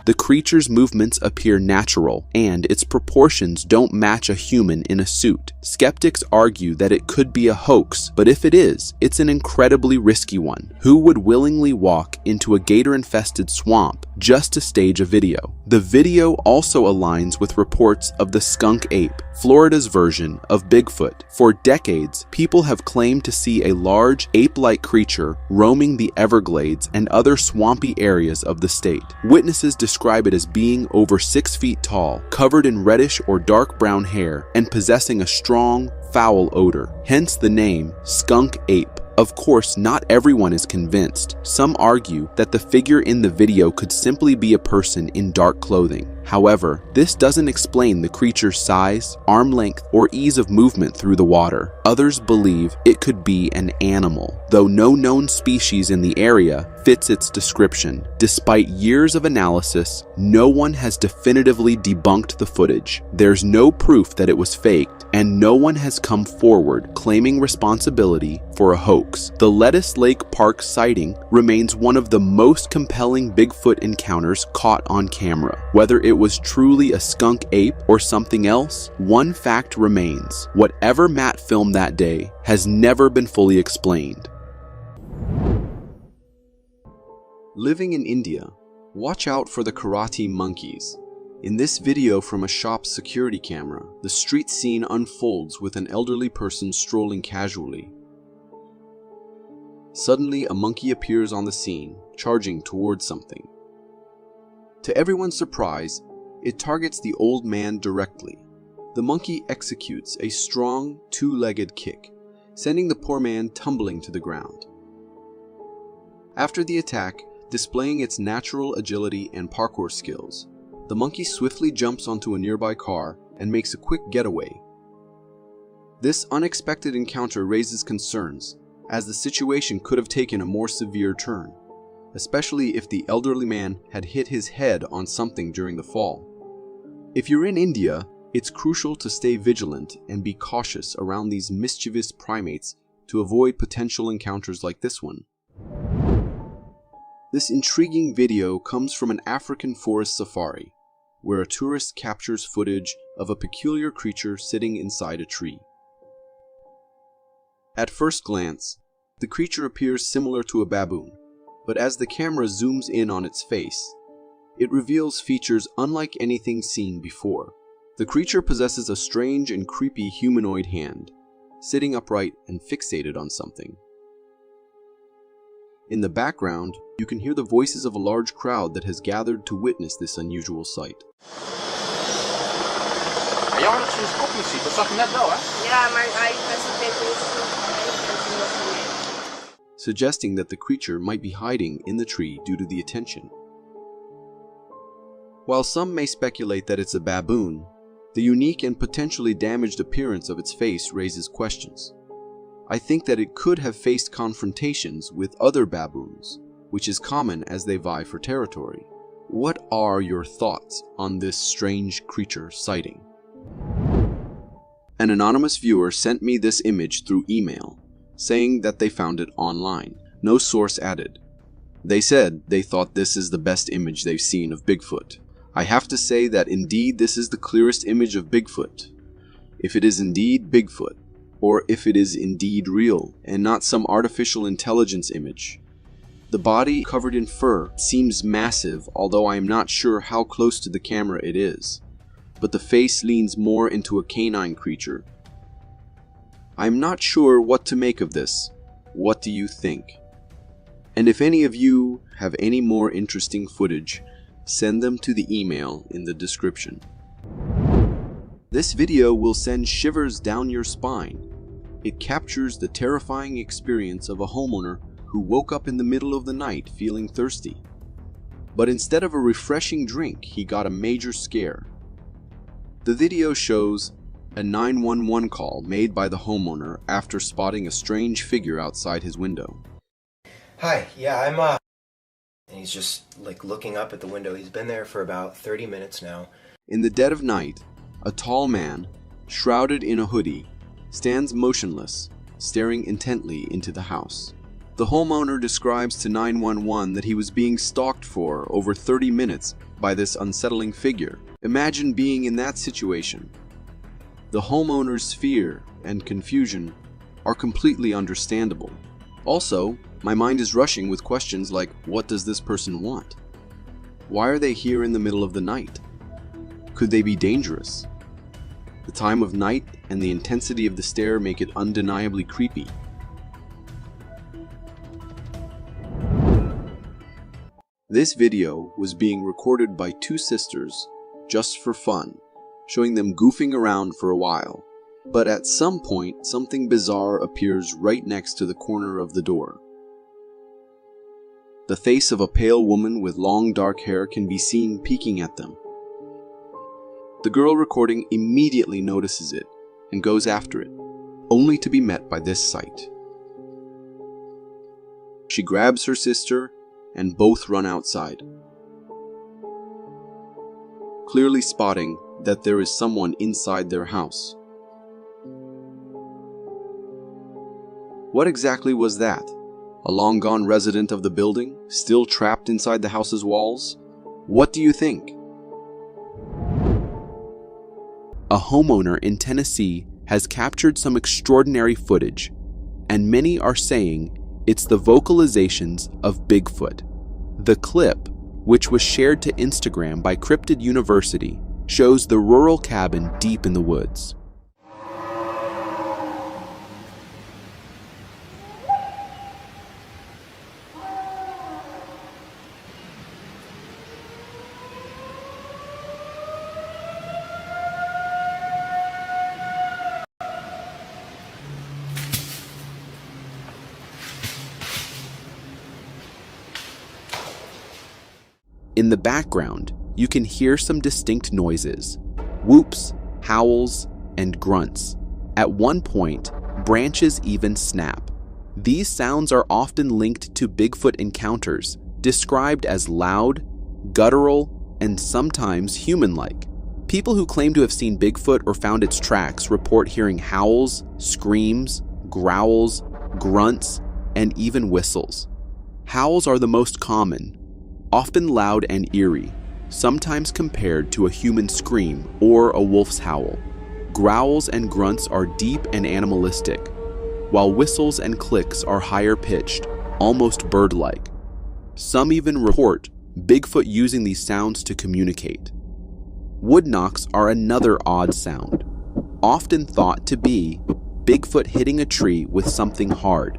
The creature's movements appear natural, and its proportions don't match a human in a suit. Skeptics argue that it could be a hoax, but if it is, it's an incredibly risky one. Who would willingly walk into a gator-infested swamp just to stage a video? The video also aligns with reports of the skunk ape, Florida's version of Bigfoot. For decades, people have claimed to see a large, ape-like creature roaming the Everglades and other swampy areas of the state. Witnesses describe it as being over 6 feet tall, covered in reddish or dark brown hair, and possessing a strong, foul odor. Hence the name skunk ape. Of course, not everyone is convinced. Some argue that the figure in the video could simply be a person in dark clothing. However, this doesn't explain the creature's size, arm length, or ease of movement through the water. Others believe it could be an animal, though no known species in the area fits its description. Despite years of analysis, no one has definitively debunked the footage. There's no proof that it was faked, and no one has come forward claiming responsibility for a hoax. The Lettuce Lake Park sighting remains one of the most compelling Bigfoot encounters caught on camera. Whether it was truly a skunk ape or something else, one fact remains. Whatever Matt filmed that day has never been fully explained. Living in India, watch out for the karate monkeys. In this video from a shop's security camera, the street scene unfolds with an elderly person strolling casually. Suddenly, a monkey appears on the scene, charging towards something. To everyone's surprise, it targets the old man directly. The monkey executes a strong, two-legged kick, sending the poor man tumbling to the ground. After the attack, displaying its natural agility and parkour skills, the monkey swiftly jumps onto a nearby car and makes a quick getaway. This unexpected encounter raises concerns, as the situation could have taken a more severe turn, especially if the elderly man had hit his head on something during the fall. If you're in India, it's crucial to stay vigilant and be cautious around these mischievous primates to avoid potential encounters like this one. This intriguing video comes from an African forest safari, where a tourist captures footage of a peculiar creature sitting inside a tree. At first glance, the creature appears similar to a baboon, but as the camera zooms in on its face, it reveals features unlike anything seen before. The creature possesses a strange and creepy humanoid hand, sitting upright and fixated on something. In the background, you can hear the voices of a large crowd that has gathered to witness this unusual sight. Suggesting that the creature might be hiding in the tree due to the attention. While some may speculate that it's a baboon, the unique and potentially damaged appearance of its face raises questions. I think that it could have faced confrontations with other baboons, which is common as they vie for territory. What are your thoughts on this strange creature sighting? An anonymous viewer sent me this image through email, saying that they found it online. No source added. They said they thought this is the best image they've seen of Bigfoot. I have to say that indeed this is the clearest image of Bigfoot. If it is indeed Bigfoot, or if it is indeed real and not some artificial intelligence image. The body covered in fur seems massive, although I am not sure how close to the camera it is, but the face leans more into a canine creature. I am not sure what to make of this. What do you think? And if any of you have any more interesting footage, send them to the email in the description. This video will send shivers down your spine. It captures the terrifying experience of a homeowner who woke up in the middle of the night feeling thirsty. But instead of a refreshing drink, he got a major scare. The video shows a 911 call made by the homeowner after spotting a strange figure outside his window. Hi, yeah, I'm and he's just like looking up at the window. He's been there for about 30 minutes now. In the dead of night, a tall man, shrouded in a hoodie, stands motionless, staring intently into the house. The homeowner describes to 911 that he was being stalked for over 30 minutes by this unsettling figure. Imagine being in that situation. The homeowner's fear and confusion are completely understandable. Also, my mind is rushing with questions like, what does this person want? Why are they here in the middle of the night? Could they be dangerous? The time of night and the intensity of the stare make it undeniably creepy. This video was being recorded by two sisters just for fun, showing them goofing around for a while. But at some point, something bizarre appears right next to the corner of the door. The face of a pale woman with long dark hair can be seen peeking at them. The girl recording immediately notices it and goes after it, only to be met by this sight. She grabs her sister and both run outside, clearly spotting that there is someone inside their house. What exactly was that? A long-gone resident of the building, still trapped inside the house's walls? What do you think? A homeowner in Tennessee has captured some extraordinary footage, and many are saying it's the vocalizations of Bigfoot. The clip, which was shared to Instagram by Cryptid University, shows the rural cabin deep in the woods. In the background, you can hear some distinct noises: whoops, howls, and grunts. At one point, branches even snap. These sounds are often linked to Bigfoot encounters, described as loud, guttural, and sometimes human-like. People who claim to have seen Bigfoot or found its tracks report hearing howls, screams, growls, grunts, and even whistles. Howls are the most common, often loud and eerie, sometimes compared to a human scream or a wolf's howl. Growls and grunts are deep and animalistic, while whistles and clicks are higher pitched, almost bird-like. Some even report Bigfoot using these sounds to communicate. Wood knocks are another odd sound, often thought to be Bigfoot hitting a tree with something hard.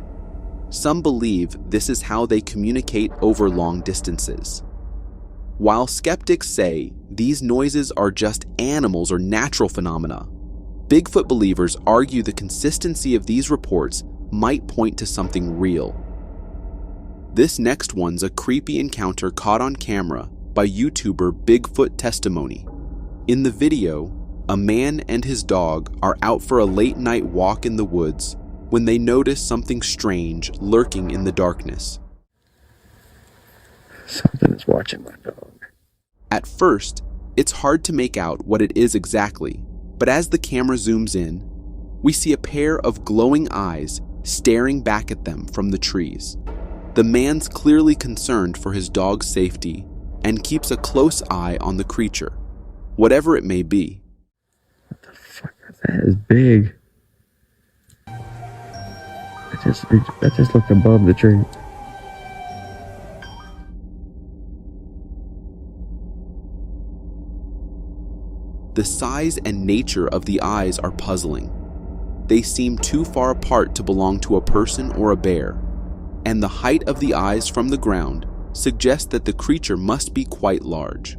Some believe this is how they communicate over long distances. While skeptics say these noises are just animals or natural phenomena, Bigfoot believers argue the consistency of these reports might point to something real. This next one's a creepy encounter caught on camera by YouTuber Bigfoot Testimony. In the video, a man and his dog are out for a late-night walk in the woods when they notice something strange lurking in the darkness. Something's watching my dog. At first, it's hard to make out what it is exactly, but as the camera zooms in, we see a pair of glowing eyes staring back at them from the trees. The man's clearly concerned for his dog's safety and keeps a close eye on the creature, whatever it may be. What the fuck is that? It's big. I just looked above the tree. The size and nature of the eyes are puzzling. They seem too far apart to belong to a person or a bear, and the height of the eyes from the ground suggests that the creature must be quite large.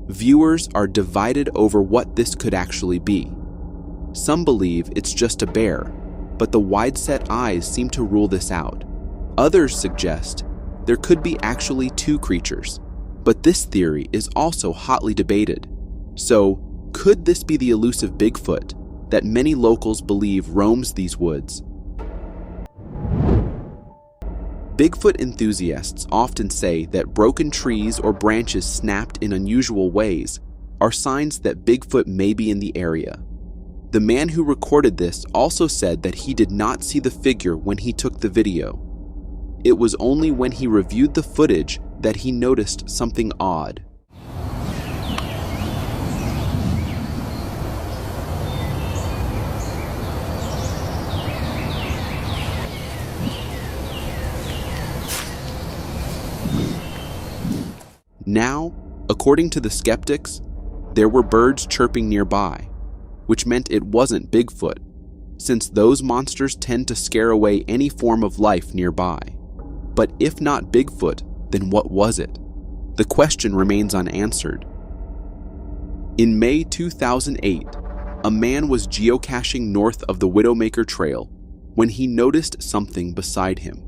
Viewers are divided over what this could actually be. Some believe it's just a bear, but the wide-set eyes seem to rule this out. Others suggest there could be actually two creatures, but this theory is also hotly debated. So, could this be the elusive Bigfoot that many locals believe roams these woods? Bigfoot enthusiasts often say that broken trees or branches snapped in unusual ways are signs that Bigfoot may be in the area. The man who recorded this also said that he did not see the figure when he took the video. It was only when he reviewed the footage that he noticed something odd. Now, according to the skeptics, there were birds chirping nearby, which meant it wasn't Bigfoot, since those monsters tend to scare away any form of life nearby. But if not Bigfoot, then what was it? The question remains unanswered. In May 2008, a man was geocaching north of the Widowmaker Trail when he noticed something beside him.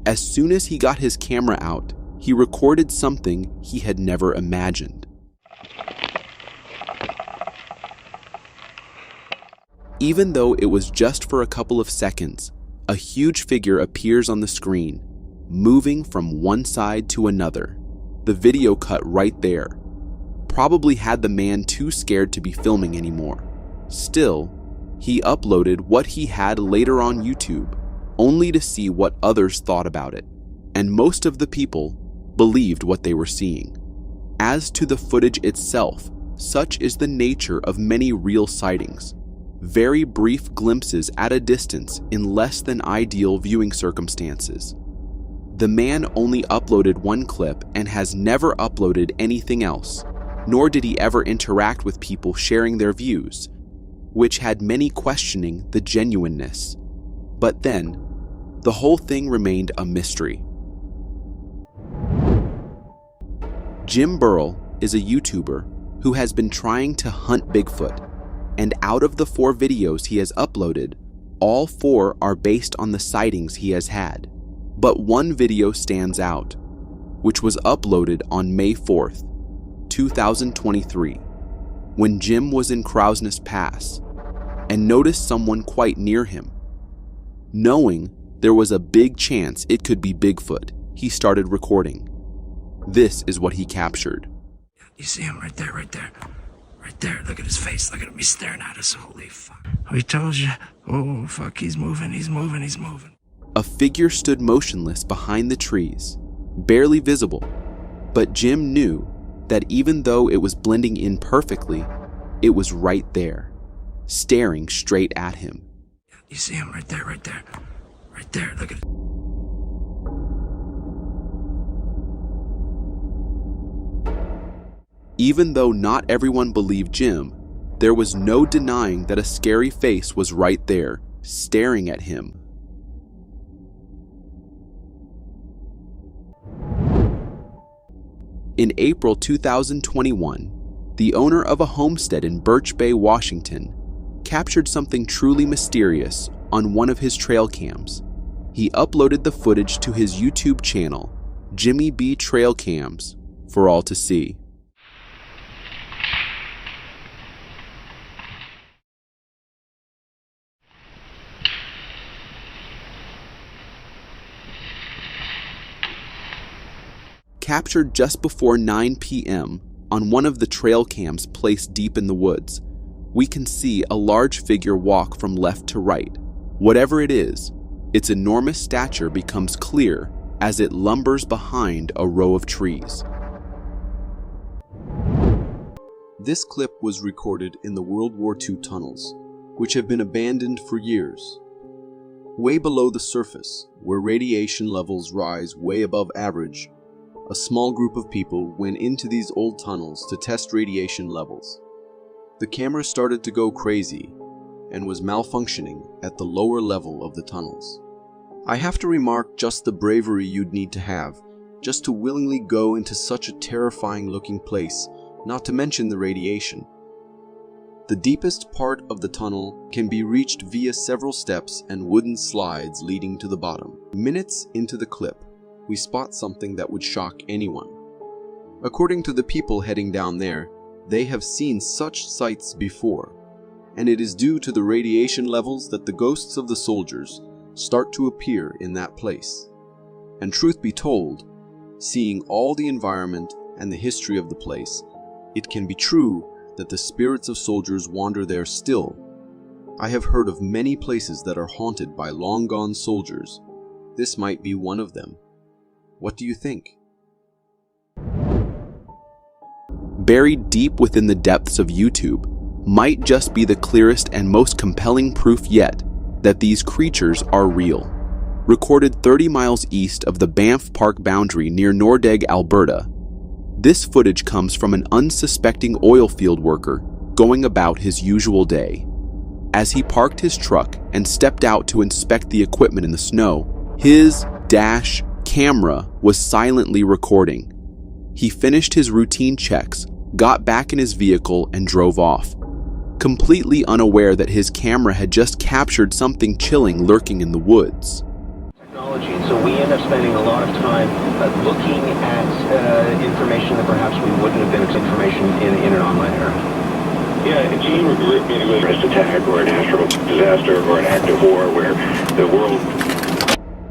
As soon as he got his camera out, he recorded something he had never imagined. Even though it was just for a couple of seconds, a huge figure appears on the screen, moving from one side to another. The video cut right there. Probably had the man too scared to be filming anymore. Still, he uploaded what he had later on YouTube, only to see what others thought about it. And most of the people believed what they were seeing. As to the footage itself, such is the nature of many real sightings. Very brief glimpses at a distance in less than ideal viewing circumstances. The man only uploaded one clip and has never uploaded anything else, nor did he ever interact with people sharing their views, which had many questioning the genuineness. But then, the whole thing remained a mystery. Jim Berl is a YouTuber who has been trying to hunt Bigfoot, and out of the 4 videos he has uploaded, all 4 are based on the sightings he has had. But one video stands out, which was uploaded on May 4th, 2023, when Jim was in Krownness Pass and noticed someone quite near him. Knowing there was a big chance it could be Bigfoot, he started recording. This is what he captured. You see him right there, right there. Right there. Look at his face. Look at him. He's staring at us. Holy fuck. We told you. Oh, fuck. He's moving. He's moving. He's moving. A figure stood motionless behind the trees, barely visible. But Jim knew that even though it was blending in perfectly, it was right there, staring straight at him. You see him right there, right there. Right there. Look at it. Even though not everyone believed Jim, there was no denying that a scary face was right there, staring at him. In April 2021, the owner of a homestead in Birch Bay, Washington, captured something truly mysterious on one of his trail cams. He uploaded the footage to his YouTube channel, Jimmy B Trail Cams, for all to see. Captured just before 9 p.m. on one of the trail cams placed deep in the woods, we can see a large figure walk from left to right. Whatever it is, its enormous stature becomes clear as it lumbers behind a row of trees. This clip was recorded in the World War II tunnels, which have been abandoned for years. Way below the surface, where radiation levels rise way above average, a small group of people went into these old tunnels to test radiation levels. The camera started to go crazy and was malfunctioning at the lower level of the tunnels. I have to remark just the bravery you'd need to have just to willingly go into such a terrifying looking place not to mention the radiation. The deepest part of the tunnel can be reached via several steps and wooden slides leading to the bottom. Minutes into the clip, we spot something that would shock anyone. According to the people heading down there, they have seen such sights before, and it is due to the radiation levels that the ghosts of the soldiers start to appear in that place. And truth be told, seeing all the environment and the history of the place, it can be true that the spirits of soldiers wander there still. I have heard of many places that are haunted by long-gone soldiers. This might be one of them. What do you think? Buried deep within the depths of YouTube might just be the clearest and most compelling proof yet that these creatures are real. Recorded 30 miles east of the Banff Park boundary near Nordegg, Alberta, this footage comes from an unsuspecting oil field worker going about his usual day. As he parked his truck and stepped out to inspect the equipment in the snow, his dash camera was silently recording. He finished his routine checks, got back in his vehicle, and drove off, completely unaware that his camera had just captured something chilling lurking in the woods. So we end up spending a lot of time looking at information that perhaps we wouldn't have been information in an online era. Yeah, it's either a terrorist attack or a natural disaster or an act of war where the world...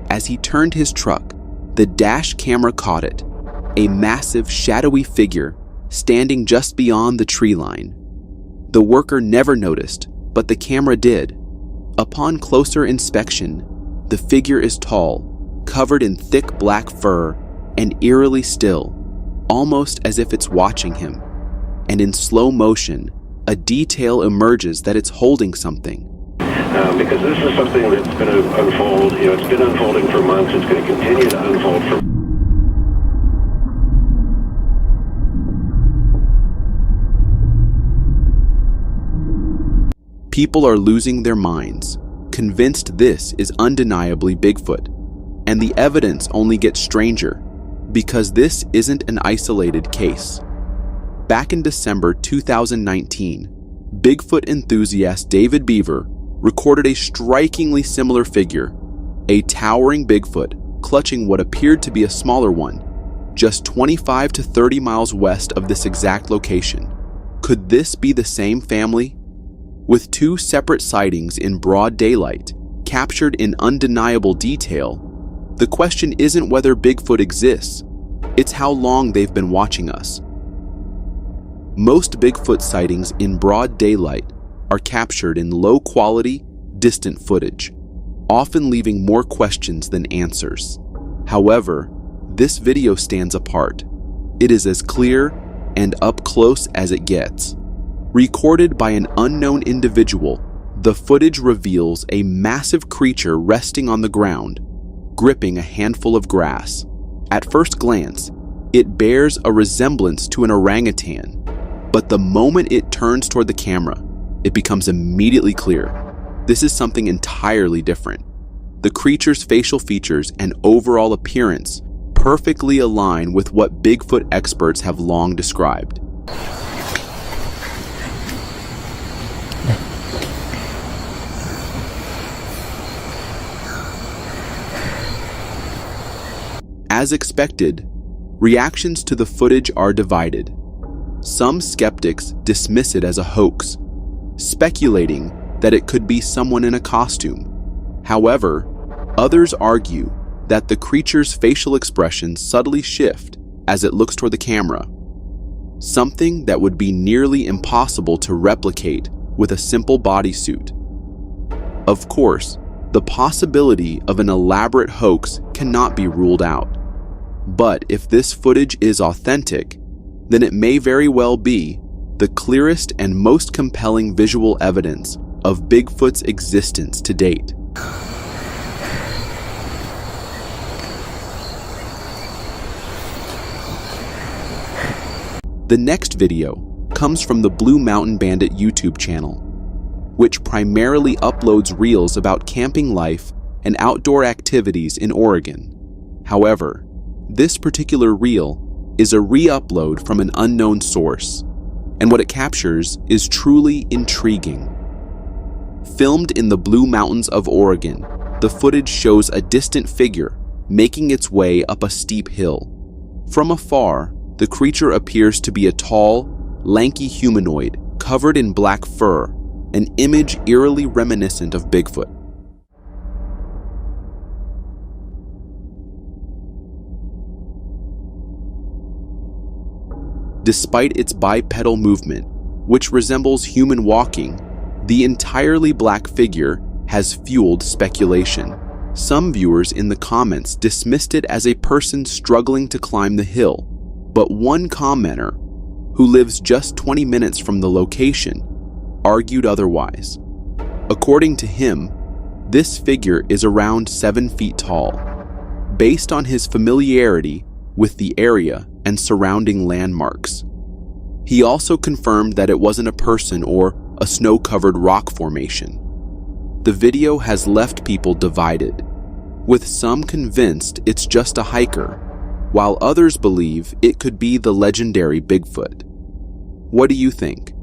As he turned his truck, the dash camera caught it, a massive shadowy figure standing just beyond the tree line. The worker never noticed, but the camera did. Upon closer inspection, the figure is tall, covered in thick black fur, and eerily still, almost as if it's watching him. And in slow motion, a detail emerges that it's holding something. Because this is something that's going to unfold. It's been unfolding for months. It's going to continue to unfold for... People are losing their minds, convinced this is undeniably Bigfoot. And the evidence only gets stranger, because this isn't an isolated case. Back in December 2019, Bigfoot enthusiast David Beaver recorded a strikingly similar figure, a towering Bigfoot clutching what appeared to be a smaller one, just 25 to 30 miles west of this exact location. Could this be the same family? With two separate sightings in broad daylight, captured in undeniable detail, the question isn't whether Bigfoot exists, it's how long they've been watching us. Most Bigfoot sightings in broad daylight are captured in low-quality, distant footage, often leaving more questions than answers. However, this video stands apart. It is as clear and up close as it gets. Recorded by an unknown individual, the footage reveals a massive creature resting on the ground, gripping a handful of grass. At first glance, it bears a resemblance to an orangutan, but the moment it turns toward the camera, it becomes immediately clear. This is something entirely different. The creature's facial features and overall appearance perfectly align with what Bigfoot experts have long described. As expected, reactions to the footage are divided. Some skeptics dismiss it as a hoax, speculating that it could be someone in a costume. However, others argue that the creature's facial expressions subtly shift as it looks toward the camera, something that would be nearly impossible to replicate with a simple bodysuit. Of course, the possibility of an elaborate hoax cannot be ruled out. But if this footage is authentic, then it may very well be the clearest and most compelling visual evidence of Bigfoot's existence to date. The next video comes from the Blue Mountain Bandit YouTube channel, which primarily uploads reels about camping life and outdoor activities in Oregon. However, this particular reel is a re-upload from an unknown source, and what it captures is truly intriguing. Filmed in the Blue Mountains of Oregon, the footage shows a distant figure making its way up a steep hill. From afar, the creature appears to be a tall, lanky humanoid covered in black fur, an image eerily reminiscent of Bigfoot. Despite its bipedal movement, which resembles human walking, the entirely black figure has fueled speculation. Some viewers in the comments dismissed it as a person struggling to climb the hill, but one commenter, who lives just 20 minutes from the location, argued otherwise. According to him, this figure is around 7 feet tall, based on his familiarity with the area and surrounding landmarks. He also confirmed that it wasn't a person or a snow-covered rock formation. The video has left people divided, with some convinced it's just a hiker, while others believe it could be the legendary Bigfoot. What do you think?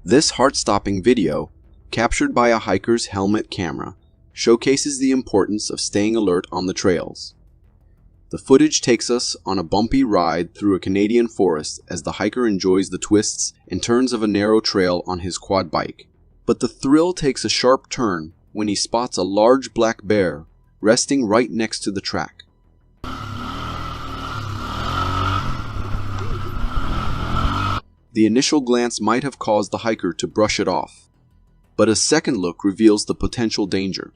This heart-stopping video, captured by a hiker's helmet camera, showcases the importance of staying alert on the trails. The footage takes us on a bumpy ride through a Canadian forest as the hiker enjoys the twists and turns of a narrow trail on his quad bike. But the thrill takes a sharp turn when he spots a large black bear resting right next to the track. The initial glance might have caused the hiker to brush it off, but a second look reveals the potential danger.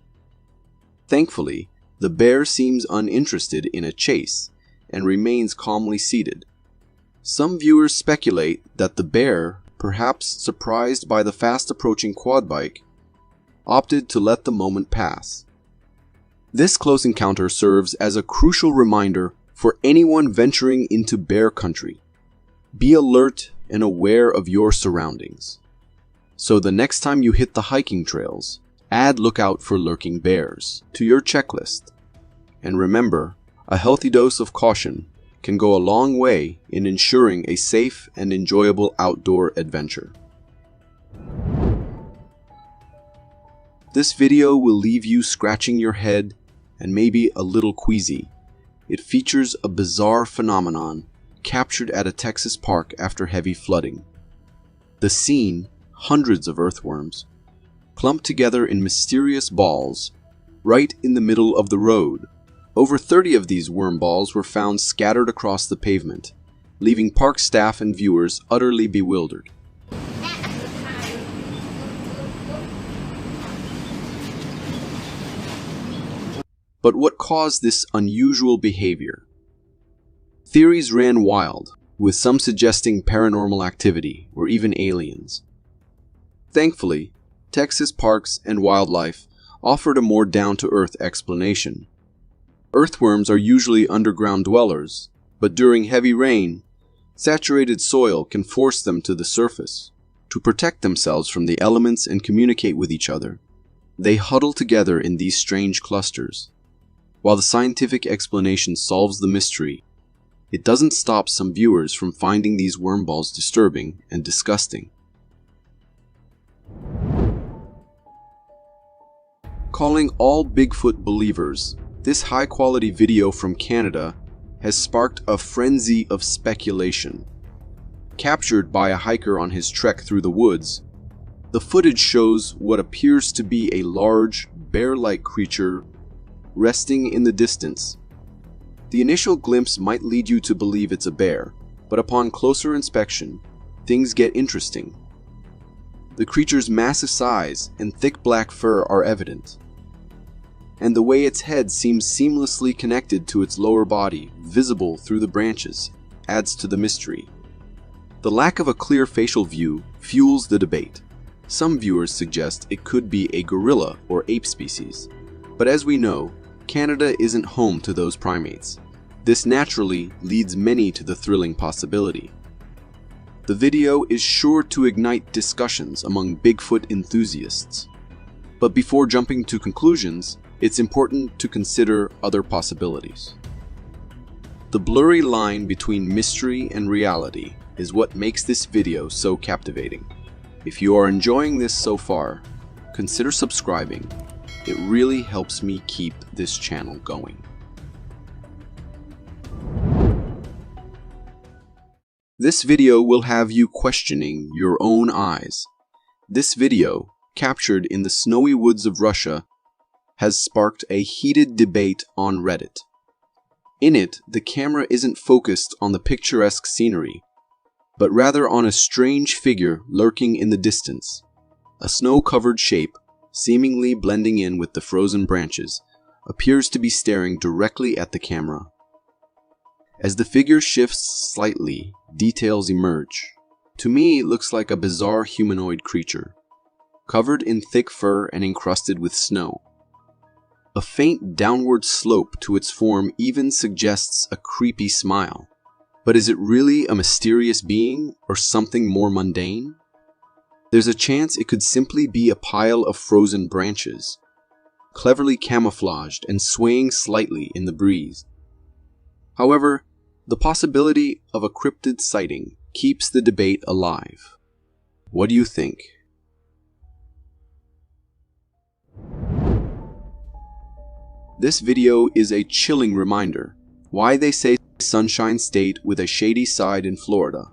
Thankfully, the bear seems uninterested in a chase and remains calmly seated. Some viewers speculate that the bear, perhaps surprised by the fast-approaching quad bike, opted to let the moment pass. This close encounter serves as a crucial reminder for anyone venturing into bear country. Be alert and aware of your surroundings. So the next time you hit the hiking trails, add "look out for lurking bears" to your checklist. And remember, a healthy dose of caution can go a long way in ensuring a safe and enjoyable outdoor adventure. This video will leave you scratching your head and maybe a little queasy. It features a bizarre phenomenon captured at a Texas park after heavy flooding. The scene, hundreds of earthworms, clumped together in mysterious balls, right in the middle of the road. Over 30 of these worm balls were found scattered across the pavement, leaving park staff and viewers utterly bewildered. But what caused this unusual behavior? Theories ran wild, with some suggesting paranormal activity or even aliens. Thankfully, Texas Parks and Wildlife offered a more down-to-earth explanation. Earthworms are usually underground dwellers, but during heavy rain, saturated soil can force them to the surface. To protect themselves from the elements and communicate with each other, they huddle together in these strange clusters. While the scientific explanation solves the mystery, it doesn't stop some viewers from finding these worm balls disturbing and disgusting. Calling all Bigfoot believers, this high-quality video from Canada has sparked a frenzy of speculation. Captured by a hiker on his trek through the woods, the footage shows what appears to be a large, bear-like creature resting in the distance. The initial glimpse might lead you to believe it's a bear, but upon closer inspection, things get interesting. The creature's massive size and thick black fur are evident, and the way its head seems seamlessly connected to its lower body, visible through the branches, adds to the mystery. The lack of a clear facial view fuels the debate. Some viewers suggest it could be a gorilla or ape species, but as we know, Canada isn't home to those primates. This naturally leads many to the thrilling possibility. The video is sure to ignite discussions among Bigfoot enthusiasts. But before jumping to conclusions, it's important to consider other possibilities. The blurry line between mystery and reality is what makes this video so captivating. If you are enjoying this so far, consider subscribing. It really helps me keep this channel going. This video will have you questioning your own eyes. This video, captured in the snowy woods of Russia, has sparked a heated debate on Reddit. In it, the camera isn't focused on the picturesque scenery, but rather on a strange figure lurking in the distance. A snow-covered shape, seemingly blending in with the frozen branches, appears to be staring directly at the camera. As the figure shifts slightly, details emerge. To me, it looks like a bizarre humanoid creature, covered in thick fur and encrusted with snow. A faint downward slope to its form even suggests a creepy smile. But is it really a mysterious being or something more mundane? There's a chance it could simply be a pile of frozen branches, cleverly camouflaged and swaying slightly in the breeze. However, the possibility of a cryptid sighting keeps the debate alive. What do you think? This video is a chilling reminder why they say Sunshine State with a shady side in Florida.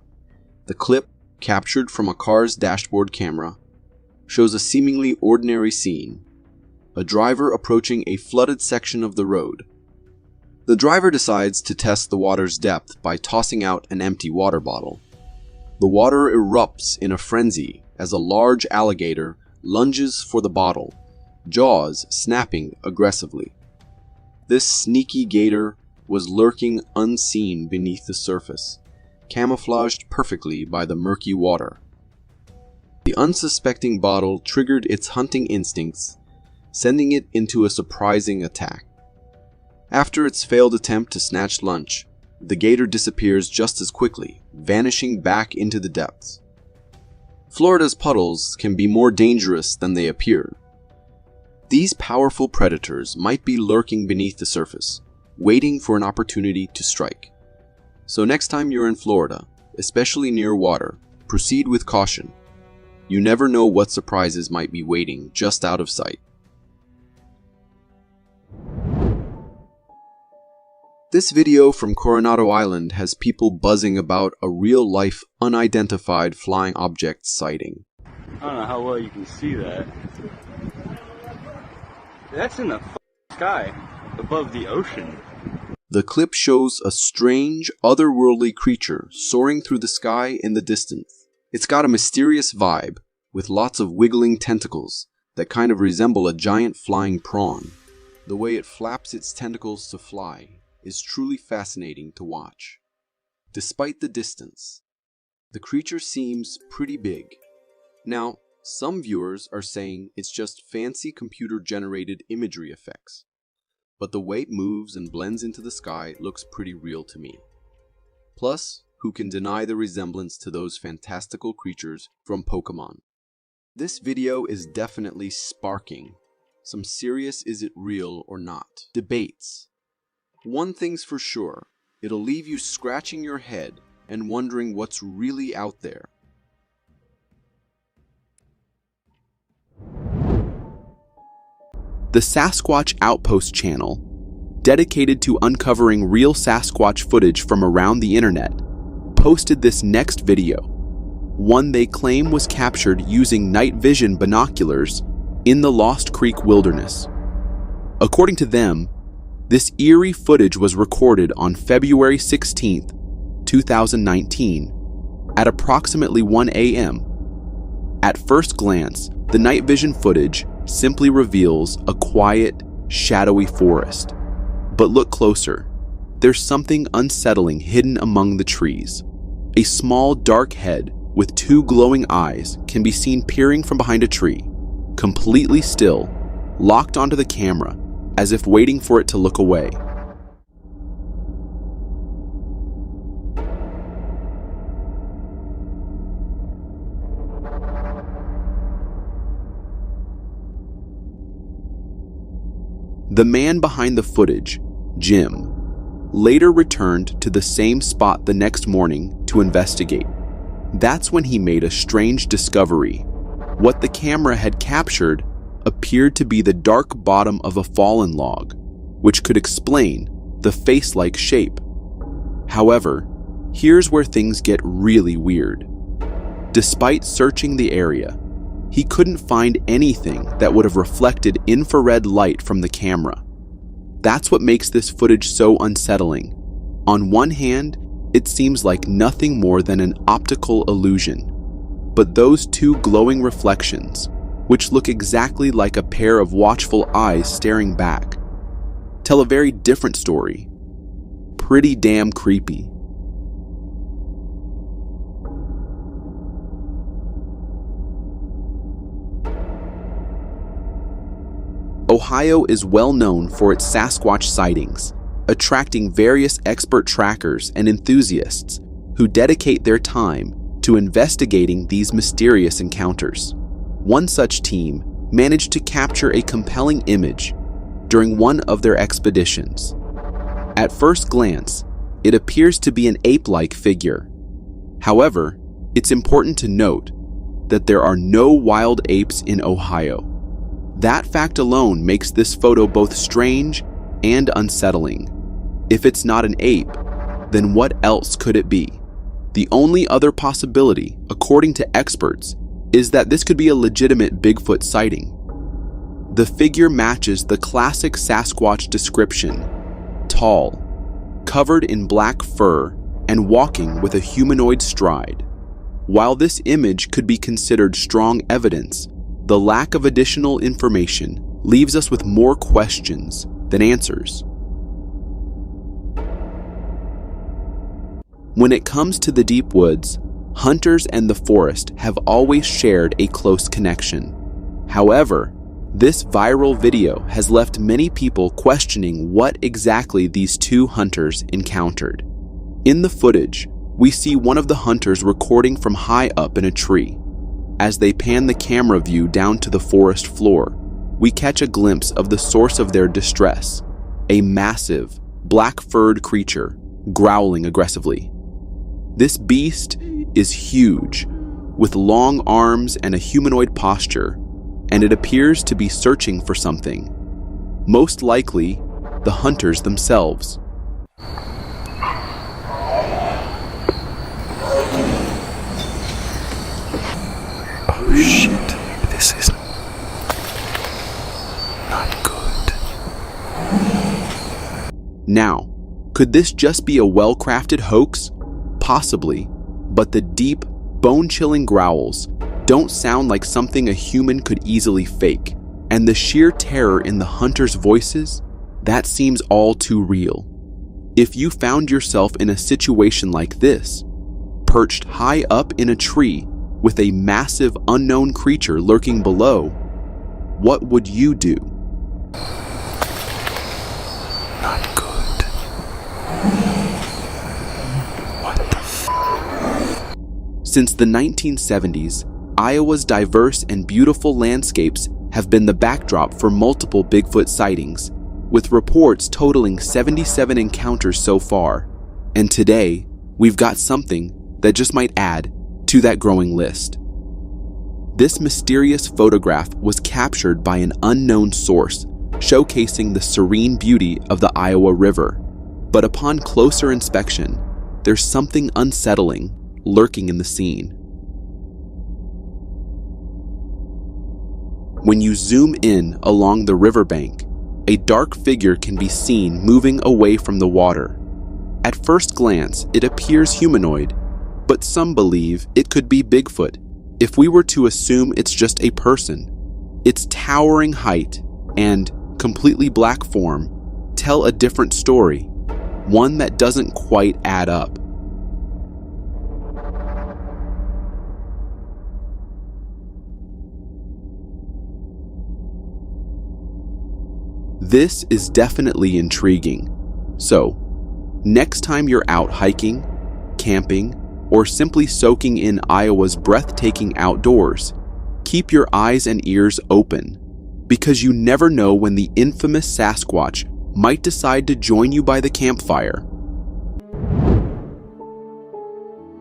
The clip, captured from a car's dashboard camera, shows a seemingly ordinary scene. A driver approaching a flooded section of the road. The driver decides to test the water's depth by tossing out an empty water bottle. The water erupts in a frenzy as a large alligator lunges for the bottle, jaws snapping aggressively. This sneaky gator was lurking unseen beneath the surface, camouflaged perfectly by the murky water. The unsuspecting bottle triggered its hunting instincts, sending it into a surprising attack. After its failed attempt to snatch lunch, the gator disappears just as quickly, vanishing back into the depths. Florida's puddles can be more dangerous than they appear. These powerful predators might be lurking beneath the surface, waiting for an opportunity to strike. So next time you're in Florida, especially near water, proceed with caution. You never know what surprises might be waiting just out of sight. This video from Coronado Island has people buzzing about a real-life, unidentified flying object sighting. I don't know how well you can see that. That's in the sky, above the ocean. The clip shows a strange, otherworldly creature soaring through the sky in the distance. It's got a mysterious vibe, with lots of wiggling tentacles that kind of resemble a giant flying prawn. The way it flaps its tentacles to fly is truly fascinating to watch. Despite the distance, the creature seems pretty big. Now, some viewers are saying it's just fancy computer-generated imagery effects, but the way it moves and blends into the sky looks pretty real to me. Plus, who can deny the resemblance to those fantastical creatures from Pokemon? This video is definitely sparking some serious is it real or not debates. One thing's for sure, it'll leave you scratching your head and wondering what's really out there. The Sasquatch Outpost channel, dedicated to uncovering real Sasquatch footage from around the internet, posted this next video, one they claim was captured using night vision binoculars in the Lost Creek wilderness. According to them, this eerie footage was recorded on February 16th, 2019, at approximately 1 a.m. At first glance, the night vision footage simply reveals a quiet, shadowy forest. But look closer. There's something unsettling hidden among the trees. A small, dark head with two glowing eyes can be seen peering from behind a tree, completely still, locked onto the camera, as if waiting for it to look away. The man behind the footage, Jim, later returned to the same spot the next morning to investigate. That's when he made a strange discovery. What the camera had captured appeared to be the dark bottom of a fallen log, which could explain the face-like shape. However, here's where things get really weird. Despite searching the area, he couldn't find anything that would have reflected infrared light from the camera. That's what makes this footage so unsettling. On one hand, it seems like nothing more than an optical illusion. But those two glowing reflections, which look exactly like a pair of watchful eyes staring back, tell a very different story. Pretty damn creepy. Ohio is well known for its Sasquatch sightings, attracting various expert trackers and enthusiasts who dedicate their time to investigating these mysterious encounters. One such team managed to capture a compelling image during one of their expeditions. At first glance, it appears to be an ape-like figure. However, it's important to note that there are no wild apes in Ohio. That fact alone makes this photo both strange and unsettling. If it's not an ape, then what else could it be? The only other possibility, according to experts, is that this could be a legitimate Bigfoot sighting. The figure matches the classic Sasquatch description: tall, covered in black fur, and walking with a humanoid stride. While this image could be considered strong evidence, the lack of additional information leaves us with more questions than answers. When it comes to the deep woods, hunters and the forest have always shared a close connection. However, this viral video has left many people questioning what exactly these two hunters encountered. In the footage, we see one of the hunters recording from high up in a tree. As they pan the camera view down to the forest floor, we catch a glimpse of the source of their distress, a massive, black-furred creature growling aggressively. This beast is huge, with long arms and a humanoid posture, and it appears to be searching for something. Most likely, the hunters themselves. Oh shit, this is not good. Now, could this just be a well-crafted hoax? Possibly, but the deep, bone-chilling growls don't sound like something a human could easily fake, and the sheer terror in the hunters' voices, that seems all too real. If you found yourself in a situation like this, perched high up in a tree with a massive unknown creature lurking below, what would you do? Not good. What the f? Since the 1970s, Iowa's diverse and beautiful landscapes have been the backdrop for multiple Bigfoot sightings, with reports totaling 77 encounters so far. And today, we've got something that just might add to that growing list. This mysterious photograph was captured by an unknown source, showcasing the serene beauty of the Iowa River. But upon closer inspection, there's something unsettling lurking in the scene. When you zoom in along the riverbank, a dark figure can be seen moving away from the water. At first glance, it appears humanoid, but some believe it could be Bigfoot. If we were to assume it's just a person, its towering height and completely black form tell a different story, one that doesn't quite add up. This is definitely intriguing. So, next time you're out hiking, camping, or simply soaking in Iowa's breathtaking outdoors, keep your eyes and ears open. because you never know when the infamous Sasquatch might decide to join you by the campfire.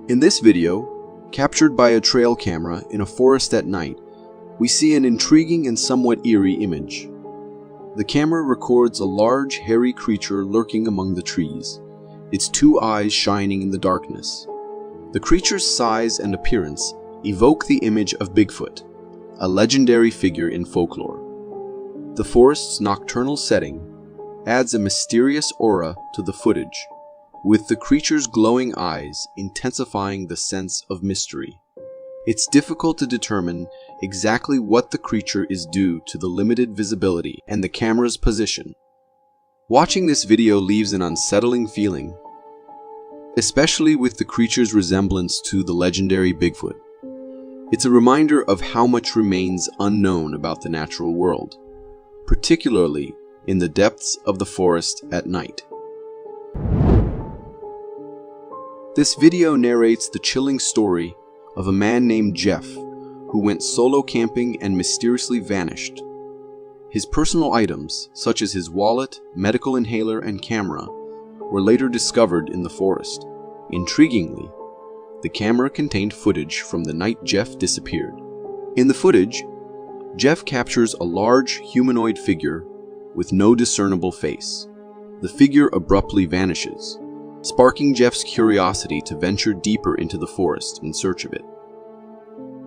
In this video, captured by a trail camera in a forest at night, we see an intriguing and somewhat eerie image. The camera records a large, hairy creature lurking among the trees, its two eyes shining in the darkness. The creature's size and appearance evoke the image of Bigfoot, a legendary figure in folklore. The forest's nocturnal setting adds a mysterious aura to the footage, with the creature's glowing eyes intensifying the sense of mystery. It's difficult to determine exactly what the creature is due to the limited visibility and the camera's position. Watching this video leaves an unsettling feeling, especially with the creature's resemblance to the legendary Bigfoot. It's a reminder of how much remains unknown about the natural world, particularly in the depths of the forest at night. This video narrates the chilling story of a man named Jeff who went solo camping and mysteriously vanished. His personal items, such as his wallet, medical inhaler, and camera, were later discovered in the forest. Intriguingly, the camera contained footage from the night Jeff disappeared. In the footage, Jeff captures a large humanoid figure with no discernible face. The figure abruptly vanishes, sparking Jeff's curiosity to venture deeper into the forest in search of it.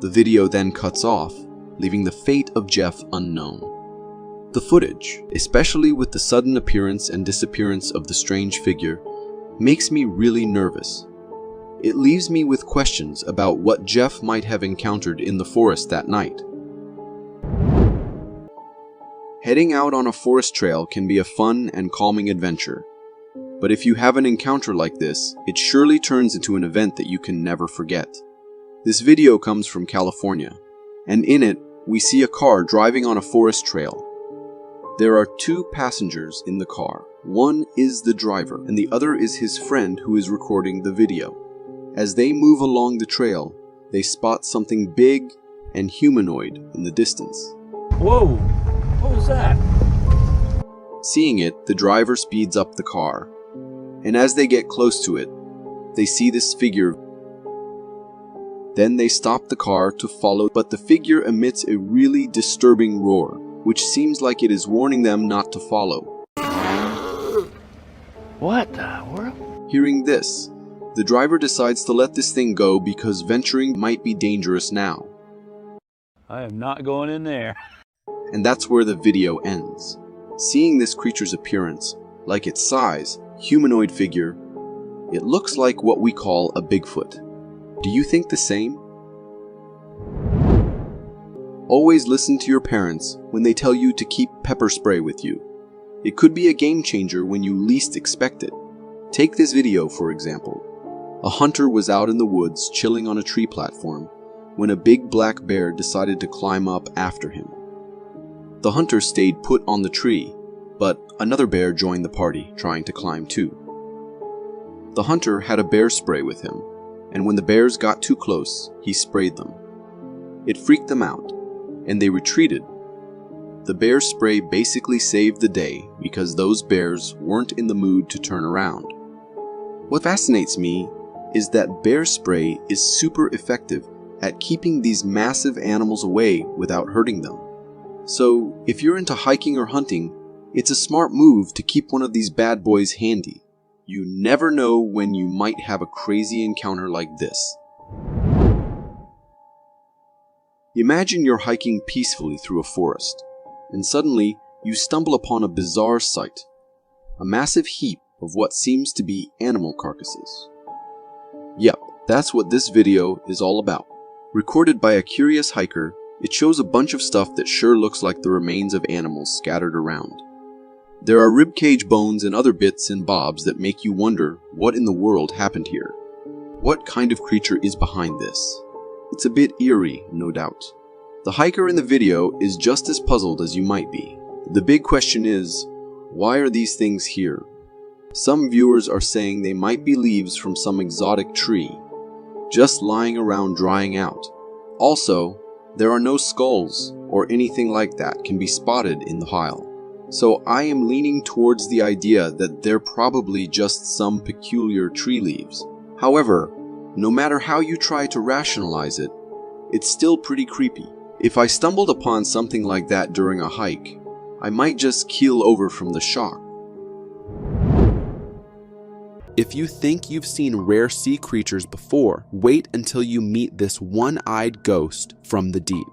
The video then cuts off, leaving the fate of Jeff unknown. The footage, especially with the sudden appearance and disappearance of the strange figure, makes me really nervous. It leaves me with questions about what Jeff might have encountered in the forest that night. Heading out on a forest trail can be a fun and calming adventure, but if you have an encounter like this, it surely turns into an event that you can never forget. This video comes from California, and in it, we see a car driving on a forest trail. There are two passengers in the car. One is the driver, and the other is his friend who is recording the video. As they move along the trail, they spot something big and humanoid in the distance. Whoa! What was that? Seeing it, the driver speeds up the car, and as they get close to it, they see this figure. Then they stop the car to follow, but the figure emits a really disturbing roar, which seems like it is warning them not to follow. What the world? Hearing this, the driver decides to let this thing go because venturing might be dangerous now. I am not going in there. And that's where the video ends. Seeing this creature's appearance, like its size, humanoid figure, it looks like what we call a Bigfoot. Do you think the same? Always listen to your parents when they tell you to keep pepper spray with you. It could be a game changer when you least expect it. Take this video, for example. A hunter was out in the woods chilling on a tree platform when a big black bear decided to climb up after him. The hunter stayed put on the tree, but another bear joined the party, trying to climb too. The hunter had a bear spray with him, and when the bears got too close, he sprayed them. It freaked them out, and they retreated. The bear spray basically saved the day because those bears weren't in the mood to turn around. What fascinates me is that bear spray is super effective at keeping these massive animals away without hurting them. So, if you're into hiking or hunting, it's a smart move to keep one of these bad boys handy. You never know when you might have a crazy encounter like this. Imagine you're hiking peacefully through a forest, and suddenly you stumble upon a bizarre sight. A massive heap of what seems to be animal carcasses. Yep, that's what this video is all about. Recorded by a curious hiker, it shows a bunch of stuff that sure looks like the remains of animals scattered around. There are ribcage bones and other bits and bobs that make you wonder what in the world happened here. What kind of creature is behind this? It's a bit eerie, no doubt. The hiker in the video is just as puzzled as you might be. The big question is, why are these things here? Some viewers are saying they might be leaves from some exotic tree, just lying around drying out. Also, There are no skulls or anything like that can be spotted in the Hile. So I am leaning towards the idea that they're probably just some peculiar tree leaves. However, no matter how you try to rationalize it, it's still pretty creepy. If I stumbled upon something like that during a hike, I might just keel over from the shock. If you think you've seen rare sea creatures before, wait until you meet this one-eyed ghost from the deep.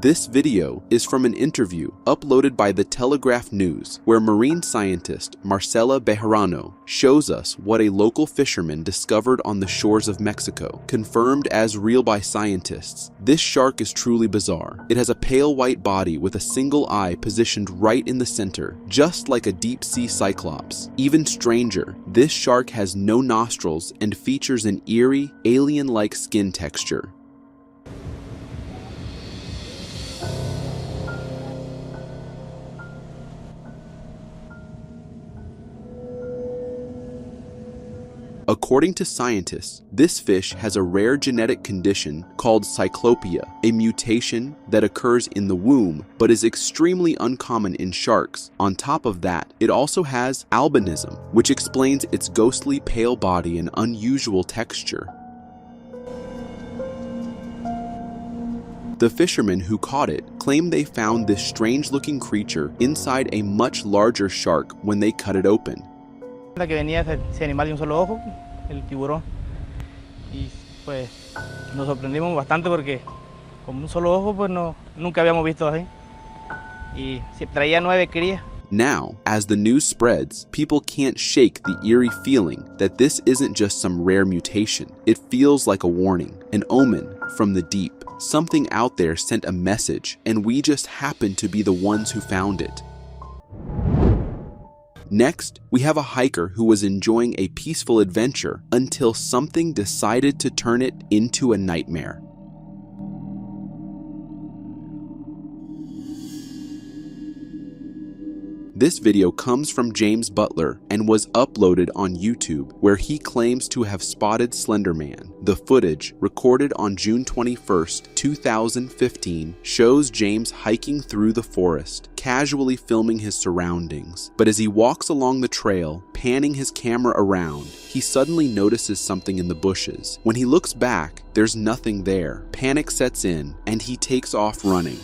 This video is from an interview uploaded by the Telegraph News, where marine scientist Marcela Bejarano shows us what a local fisherman discovered on the shores of Mexico, confirmed as real by scientists. This shark is truly bizarre. It has a pale white body with a single eye positioned right in the center, just like a deep-sea cyclops. Even stranger, this shark has no nostrils and features an eerie, alien-like skin texture. According to scientists, this fish has a rare genetic condition called cyclopia, a mutation that occurs in the womb but is extremely uncommon in sharks. On top of that, it also has albinism, which explains its ghostly pale body and unusual texture. The fishermen who caught it claim they found this strange-looking creature inside a much larger shark when they cut it open. La que venía ese animal de un solo ojo, el tiburón, y pues nos sorprendimos bastante porque con un solo ojo pues nunca habíamos visto así, y traía 9 crías. Now, as the news spreads, people can't shake the eerie feeling that this isn't just some rare mutation. It feels like a warning, an omen from the deep. Something out there sent a message, and we just happened to be the ones who found it. Next, we have a hiker who was enjoying a peaceful adventure until something decided to turn it into a nightmare. This video comes from James Butler and was uploaded on YouTube, where he claims to have spotted Slender Man. The footage, recorded on June 21st, 2015, shows James hiking through the forest, casually filming his surroundings. But as he walks along the trail, panning his camera around, he suddenly notices something in the bushes. When he looks back, there's nothing there. Panic sets in, and he takes off running.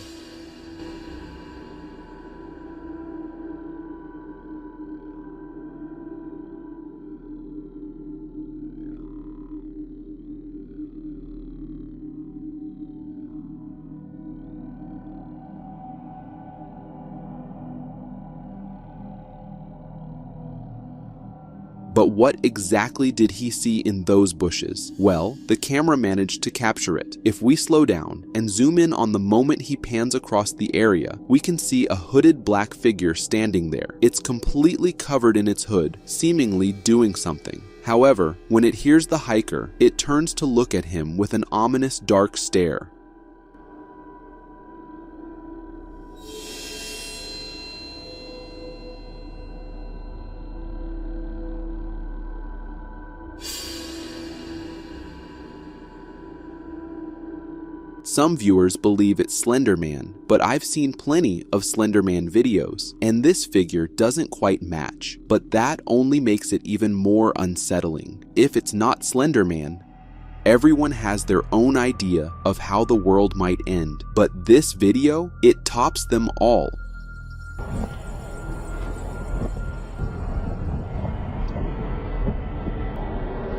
But what exactly did he see in those bushes? Well, the camera managed to capture it. If we slow down and zoom in on the moment he pans across the area, we can see a hooded black figure standing there. It's completely covered in its hood, seemingly doing something. However, when it hears the hiker, it turns to look at him with an ominous dark stare. Some viewers believe it's Slender Man, but I've seen plenty of Slender Man videos, and this figure doesn't quite match, but that only makes it even more unsettling. If it's not Slender Man, everyone has their own idea of how the world might end, but this video, it tops them all.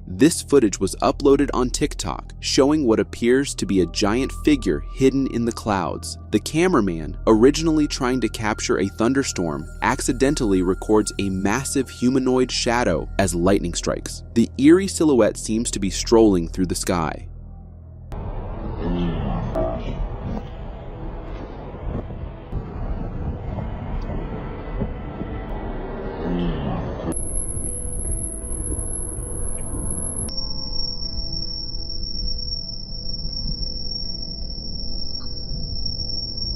This footage was uploaded on TikTok, showing what appears to be a giant figure hidden in the clouds. The cameraman, originally trying to capture a thunderstorm, accidentally records a massive humanoid shadow as lightning strikes. The eerie silhouette seems to be strolling through the sky.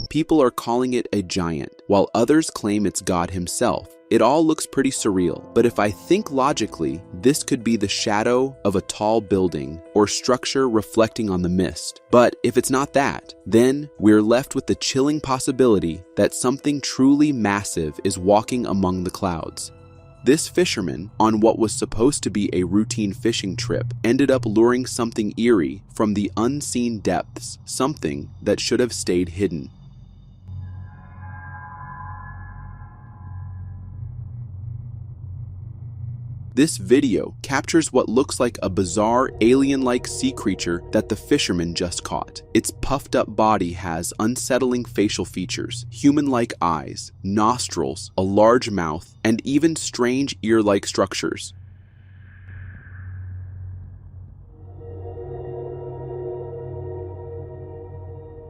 People are calling it a giant, while others claim it's God himself. it all looks pretty surreal. But if I think logically, this could be the shadow of a tall building or structure reflecting on the mist. But if it's not that, then we're left with the chilling possibility that something truly massive is walking among the clouds. This fisherman, on what was supposed to be a routine fishing trip, ended up luring something eerie from the unseen depths, something that should have stayed hidden. This video captures what looks like a bizarre alien-like sea creature that the fisherman just caught. Its puffed-up body has unsettling facial features, human-like eyes, nostrils, a large mouth, and even strange ear-like structures.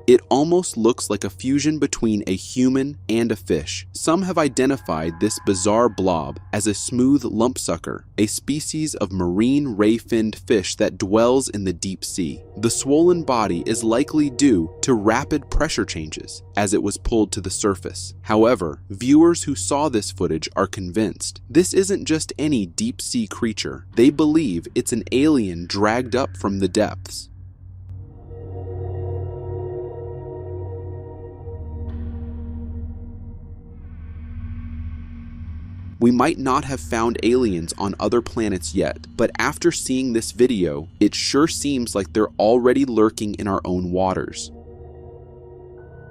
It almost looks like a fusion between a human and a fish. Some have identified this bizarre blob as a smooth lumpsucker, a species of marine ray-finned fish that dwells in the deep sea. The swollen body is likely due to rapid pressure changes as it was pulled to the surface. However, viewers who saw this footage are convinced this isn't just any deep-sea creature. They believe it's an alien dragged up from the depths. We might not have found aliens on other planets yet, but after seeing this video, it sure seems like they're already lurking in our own waters.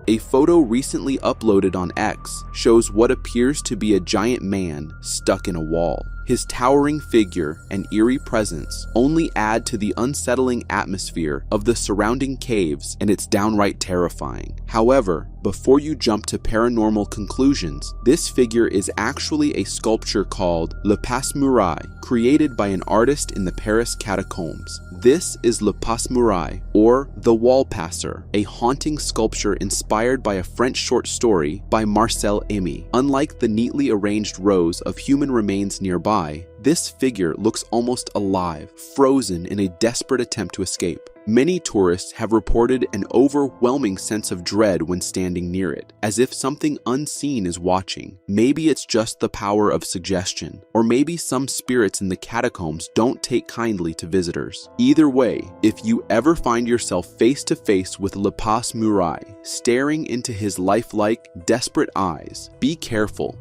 A photo recently uploaded on X shows what appears to be a giant man stuck in a wall. His towering figure and eerie presence only add to the unsettling atmosphere of the surrounding caves, and it's downright terrifying. However, before you jump to paranormal conclusions, this figure is actually a sculpture called Le Passe-Muraille, created by an artist in the Paris catacombs. This is Le Passe-Muraille, or The Wall Passer, a haunting sculpture inspired by a French short story by Marcel Aimé. Unlike the neatly arranged rows of human remains nearby, this figure looks almost alive, frozen in a desperate attempt to escape. Many tourists have reported an overwhelming sense of dread when standing near it, as if something unseen is watching. Maybe it's just the power of suggestion, or maybe some spirits in the catacombs don't take kindly to visitors. Either way, if you ever find yourself face to face with Le Passe-Muraille, staring into his lifelike, desperate eyes, be careful.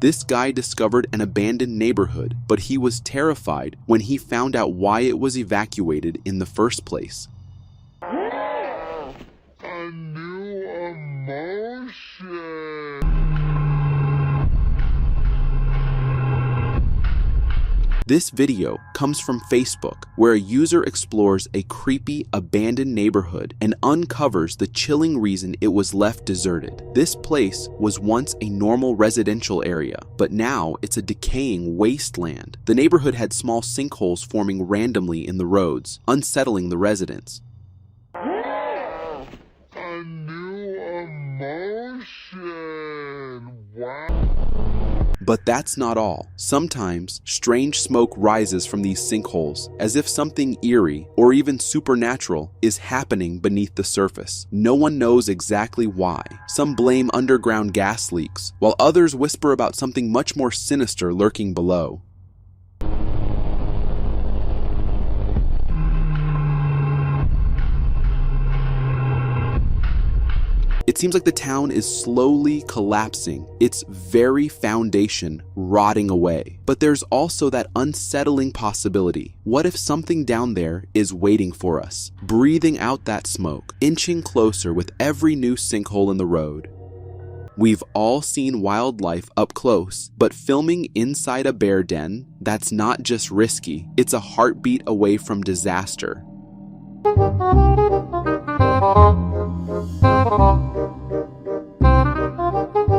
This guy discovered an abandoned neighborhood, but he was terrified when he found out why it was evacuated in the first place. A new emotion. This video comes from Facebook, where a user explores a creepy, abandoned neighborhood and uncovers the chilling reason it was left deserted. This place was once a normal residential area, but now it's a decaying wasteland. The neighborhood had small sinkholes forming randomly in the roads, unsettling the residents. A new emotion. Wow. But that's not all. Sometimes, strange smoke rises from these sinkholes, as if something eerie, or even supernatural, is happening beneath the surface. No one knows exactly why. Some blame underground gas leaks, while others whisper about something much more sinister lurking below. It seems like the town is slowly collapsing, its very foundation rotting away. But there's also that unsettling possibility. What if something down there is waiting for us, breathing out that smoke, inching closer with every new sinkhole in the road? We've all seen wildlife up close, but filming inside a bear den, that's not just risky, it's a heartbeat away from disaster.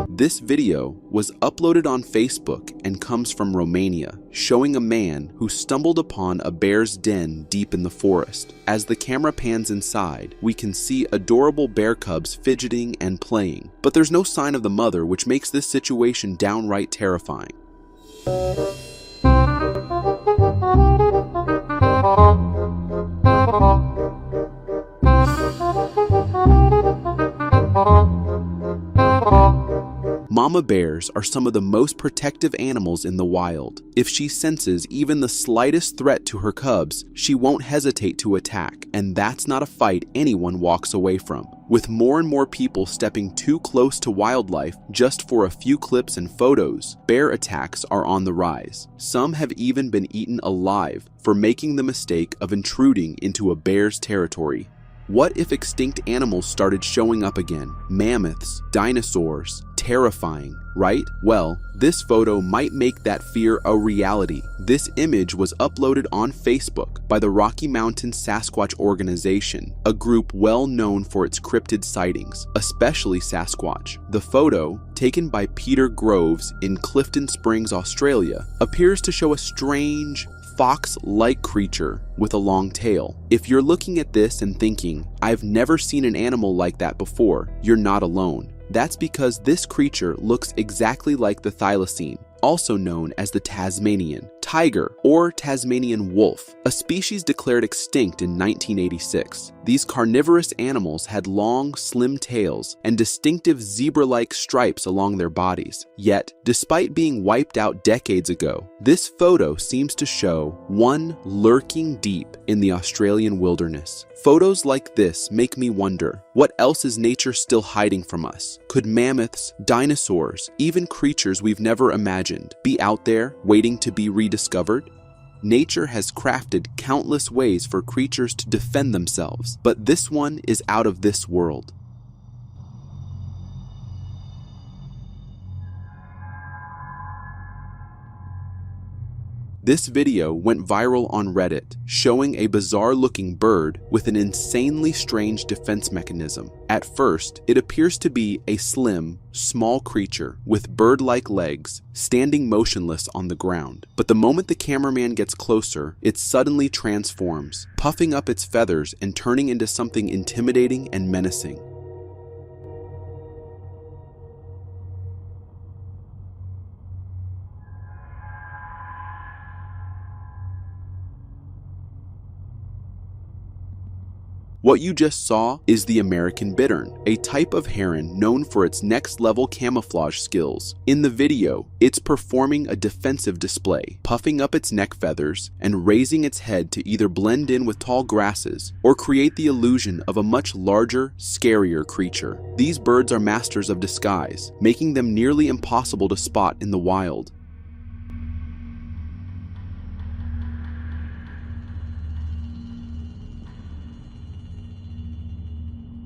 This video was uploaded on Facebook and comes from Romania, showing a man who stumbled upon a bear's den deep in the forest. As the camera pans inside, we can see adorable bear cubs fidgeting and playing, but there's no sign of the mother, which makes this situation downright terrifying. Mama bears are some of the most protective animals in the wild. If she senses even the slightest threat to her cubs, she won't hesitate to attack, and that's not a fight anyone walks away from. With more and more people stepping too close to wildlife just for a few clips and photos, bear attacks are on the rise. Some have even been eaten alive for making the mistake of intruding into a bear's territory. What if extinct animals started showing up again? Mammoths, dinosaurs, terrifying, right? Well, this photo might make that fear a reality. This image was uploaded on Facebook by the Rocky Mountain Sasquatch Organization, a group well known for its cryptid sightings, especially Sasquatch. The photo, taken by Peter Groves in Clifton Springs, Australia, appears to show a strange, fox-like creature with a long tail. If you're looking at this and thinking, I've never seen an animal like that before, you're not alone. That's because this creature looks exactly like the thylacine, also known as the Tasmanian tiger or Tasmanian wolf, a species declared extinct in 1986. These carnivorous animals had long, slim tails and distinctive zebra-like stripes along their bodies. Yet, despite being wiped out decades ago, this photo seems to show one lurking deep in the Australian wilderness. Photos like this make me wonder, what else is nature still hiding from us? Could mammoths, dinosaurs, even creatures we've never imagined be out there waiting to be rediscovered? Nature has crafted countless ways for creatures to defend themselves, but this one is out of this world. This video went viral on Reddit, showing a bizarre-looking bird with an insanely strange defense mechanism. At first, it appears to be a slim, small creature with bird-like legs, standing motionless on the ground. But the moment the cameraman gets closer, it suddenly transforms, puffing up its feathers and turning into something intimidating and menacing. What you just saw is the American bittern, a type of heron known for its next-level camouflage skills. In the video, it's performing a defensive display, puffing up its neck feathers and raising its head to either blend in with tall grasses or create the illusion of a much larger, scarier creature. These birds are masters of disguise, making them nearly impossible to spot in the wild.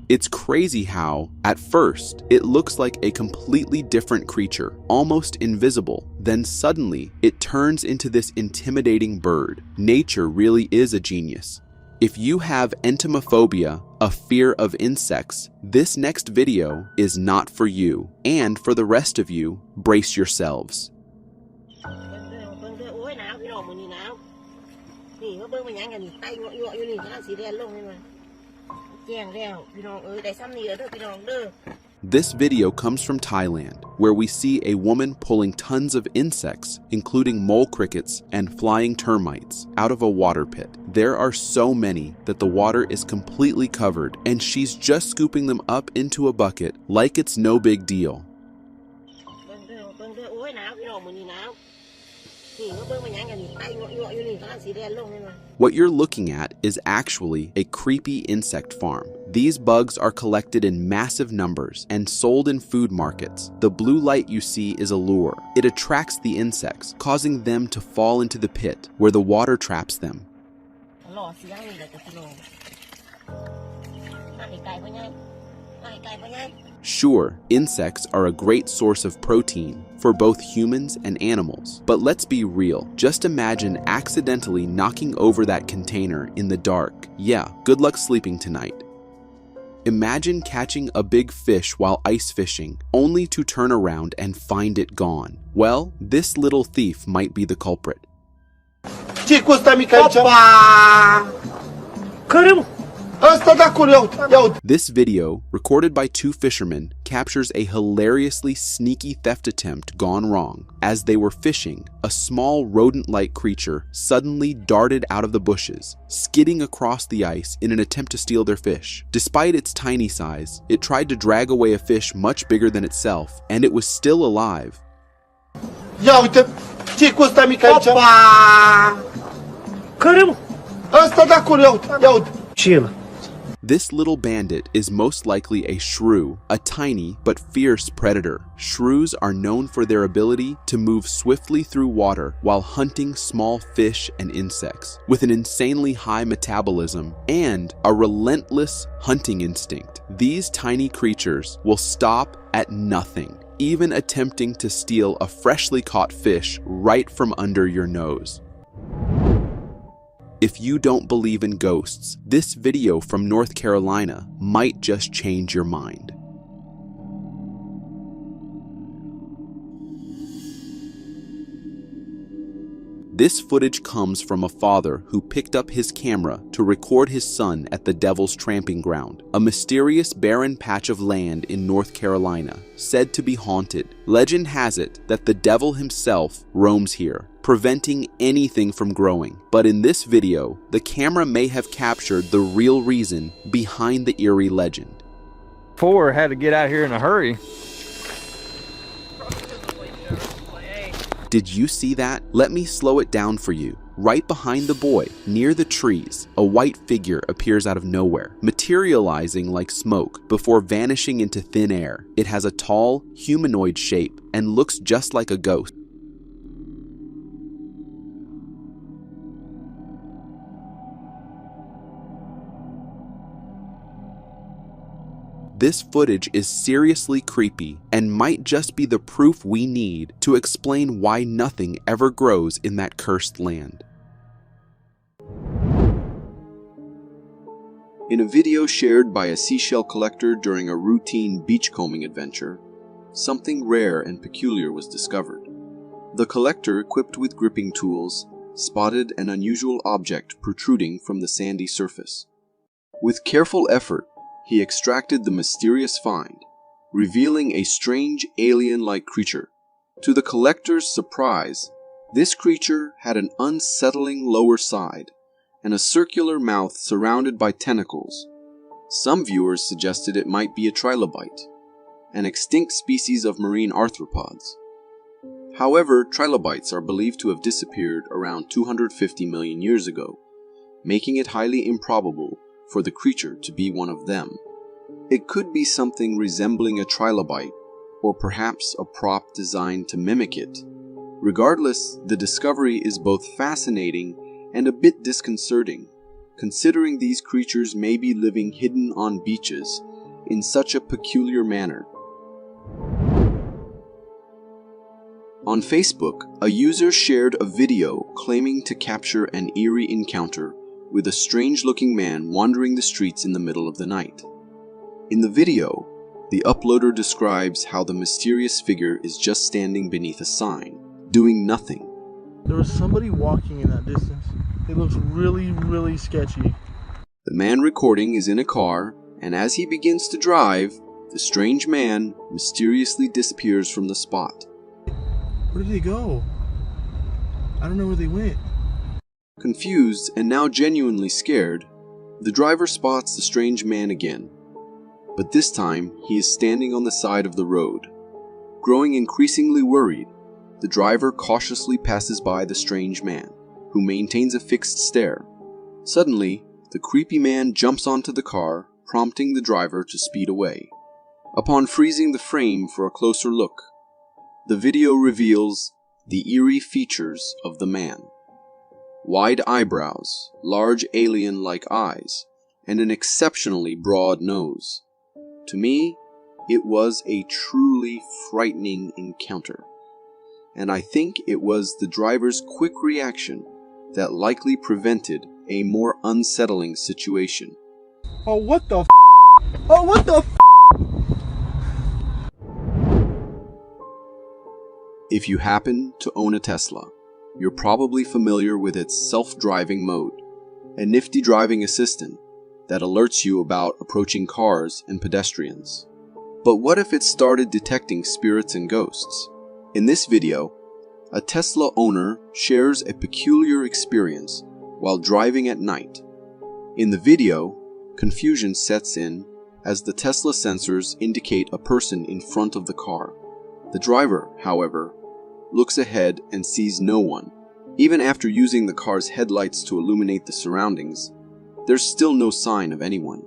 It's crazy how, at first, it looks like a completely different creature, almost invisible. Then suddenly, it turns into this intimidating bird. Nature really is a genius. If you have entomophobia, a fear of insects, this next video is not for you. And for the rest of you, brace yourselves. This video comes from Thailand, where we see a woman pulling tons of insects, including mole crickets and flying termites, out of a water pit. There are so many that the water is completely covered, and she's just scooping them up into a bucket like it's no big deal. What you're looking at is actually a creepy insect farm. These bugs are collected in massive numbers and sold in food markets. The blue light you see is a lure. It attracts the insects, causing them to fall into the pit, where the water traps them. Sure, insects are a great source of protein for both humans and animals. But let's be real. Just imagine accidentally knocking over that container in the dark. Yeah, good luck sleeping tonight. Imagine catching a big fish while ice fishing, only to turn around and find it gone. Well, this little thief might be the culprit. This video, recorded by two fishermen, captures a hilariously sneaky theft attempt gone wrong. As they were fishing, a small rodent-like creature suddenly darted out of the bushes, skidding across the ice in an attempt to steal their fish. Despite its tiny size, it tried to drag away a fish much bigger than itself, and it was still alive. Ia uite, ce-i cu ăsta mic aici? Opa! Care, mă? Ăsta de acolo, ia uite. Ce e ăla? This little bandit is most likely a shrew, a tiny but fierce predator. Shrews are known for their ability to move swiftly through water while hunting small fish and insects, with an insanely high metabolism and a relentless hunting instinct. These tiny creatures will stop at nothing, even attempting to steal a freshly caught fish right from under your nose. If you don't believe in ghosts, this video from North Carolina might just change your mind. This footage comes from a father who picked up his camera to record his son at the Devil's Tramping Ground, a mysterious barren patch of land in North Carolina, said to be haunted. Legend has it that the devil himself roams here, preventing anything from growing. But in this video, the camera may have captured the real reason behind the eerie legend. Four had to get out here in a hurry. Did you see that? Let me slow it down for you. Right behind the boy, near the trees, a white figure appears out of nowhere, materializing like smoke before vanishing into thin air. It has a tall, humanoid shape and looks just like a ghost. This footage is seriously creepy and might just be the proof we need to explain why nothing ever grows in that cursed land. In a video shared by a seashell collector during a routine beachcombing adventure, something rare and peculiar was discovered. The collector, equipped with gripping tools, spotted an unusual object protruding from the sandy surface. With careful effort, he extracted the mysterious find, revealing a strange alien-like creature. To the collector's surprise, this creature had an unsettling lower side and a circular mouth surrounded by tentacles. Some viewers suggested it might be a trilobite, an extinct species of marine arthropods. However, trilobites are believed to have disappeared around 250 million years ago, making it highly improbable for the creature to be one of them. It could be something resembling a trilobite, or perhaps a prop designed to mimic it. Regardless, the discovery is both fascinating and a bit disconcerting, considering these creatures may be living hidden on beaches in such a peculiar manner. On Facebook, a user shared a video claiming to capture an eerie encounter with a strange-looking man wandering the streets in the middle of the night. In the video, the uploader describes how the mysterious figure is just standing beneath a sign, doing nothing. There was somebody walking in that distance. It looks really, really sketchy. The man recording is in a car, and as he begins to drive, the strange man mysteriously disappears from the spot. Where did they go? I don't know where they went. Confused and now genuinely scared, the driver spots the strange man again. But this time, he is standing on the side of the road. Growing increasingly worried, the driver cautiously passes by the strange man, who maintains a fixed stare. Suddenly, the creepy man jumps onto the car, prompting the driver to speed away. Upon freezing the frame for a closer look, the video reveals the eerie features of the man. Wide eyebrows, large alien-like eyes, and an exceptionally broad nose. To me, it was a truly frightening encounter, and I think it was the driver's quick reaction that likely prevented a more unsettling situation. Oh, what the f***? Oh, what the f***? If you happen to own a Tesla, you're probably familiar with its self-driving mode, a nifty driving assistant that alerts you about approaching cars and pedestrians. But what if it started detecting spirits and ghosts? In this video, a Tesla owner shares a peculiar experience while driving at night. In the video, confusion sets in as the Tesla sensors indicate a person in front of the car. The driver, however, looks ahead and sees no one. Even after using the car's headlights to illuminate the surroundings, there's still no sign of anyone.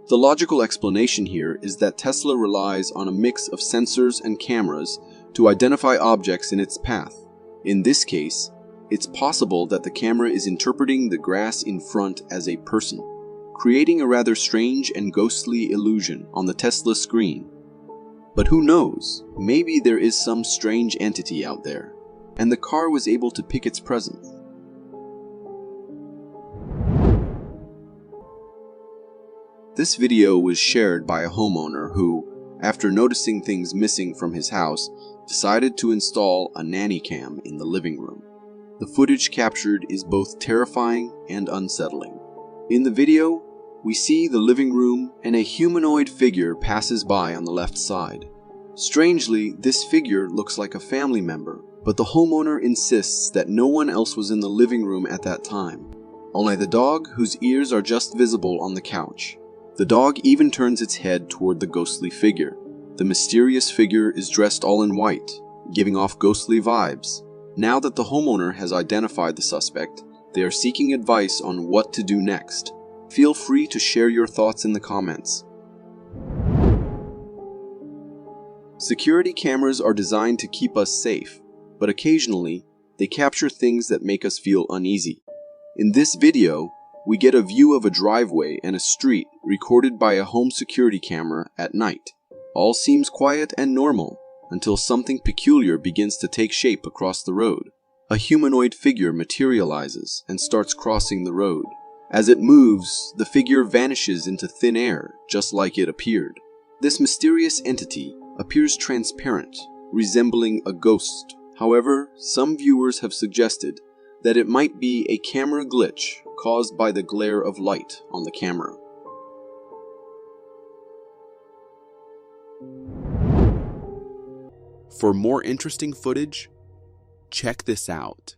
The logical explanation here is that Tesla relies on a mix of sensors and cameras to identify objects in its path. In this case, it's possible that the camera is interpreting the grass in front as a person, creating a rather strange and ghostly illusion on the Tesla screen. But who knows, maybe there is some strange entity out there, and the car was able to pick its presence. This video was shared by a homeowner who, after noticing things missing from his house, decided to install a nanny cam in the living room. The footage captured is both terrifying and unsettling. In the video, we see the living room and a humanoid figure passes by on the left side. Strangely, this figure looks like a family member, but the homeowner insists that no one else was in the living room at that time. Only the dog, whose ears are just visible on the couch. The dog even turns its head toward the ghostly figure. The mysterious figure is dressed all in white, giving off ghostly vibes. Now that the homeowner has identified the suspect, they are seeking advice on what to do next. Feel free to share your thoughts in the comments. Security cameras are designed to keep us safe, but occasionally, they capture things that make us feel uneasy. In this video, we get a view of a driveway and a street recorded by a home security camera at night. All seems quiet and normal until something peculiar begins to take shape across the road. A humanoid figure materializes and starts crossing the road. As it moves, the figure vanishes into thin air, just like it appeared. This mysterious entity appears transparent, resembling a ghost. However, some viewers have suggested that it might be a camera glitch caused by the glare of light on the camera. For more interesting footage, check this out.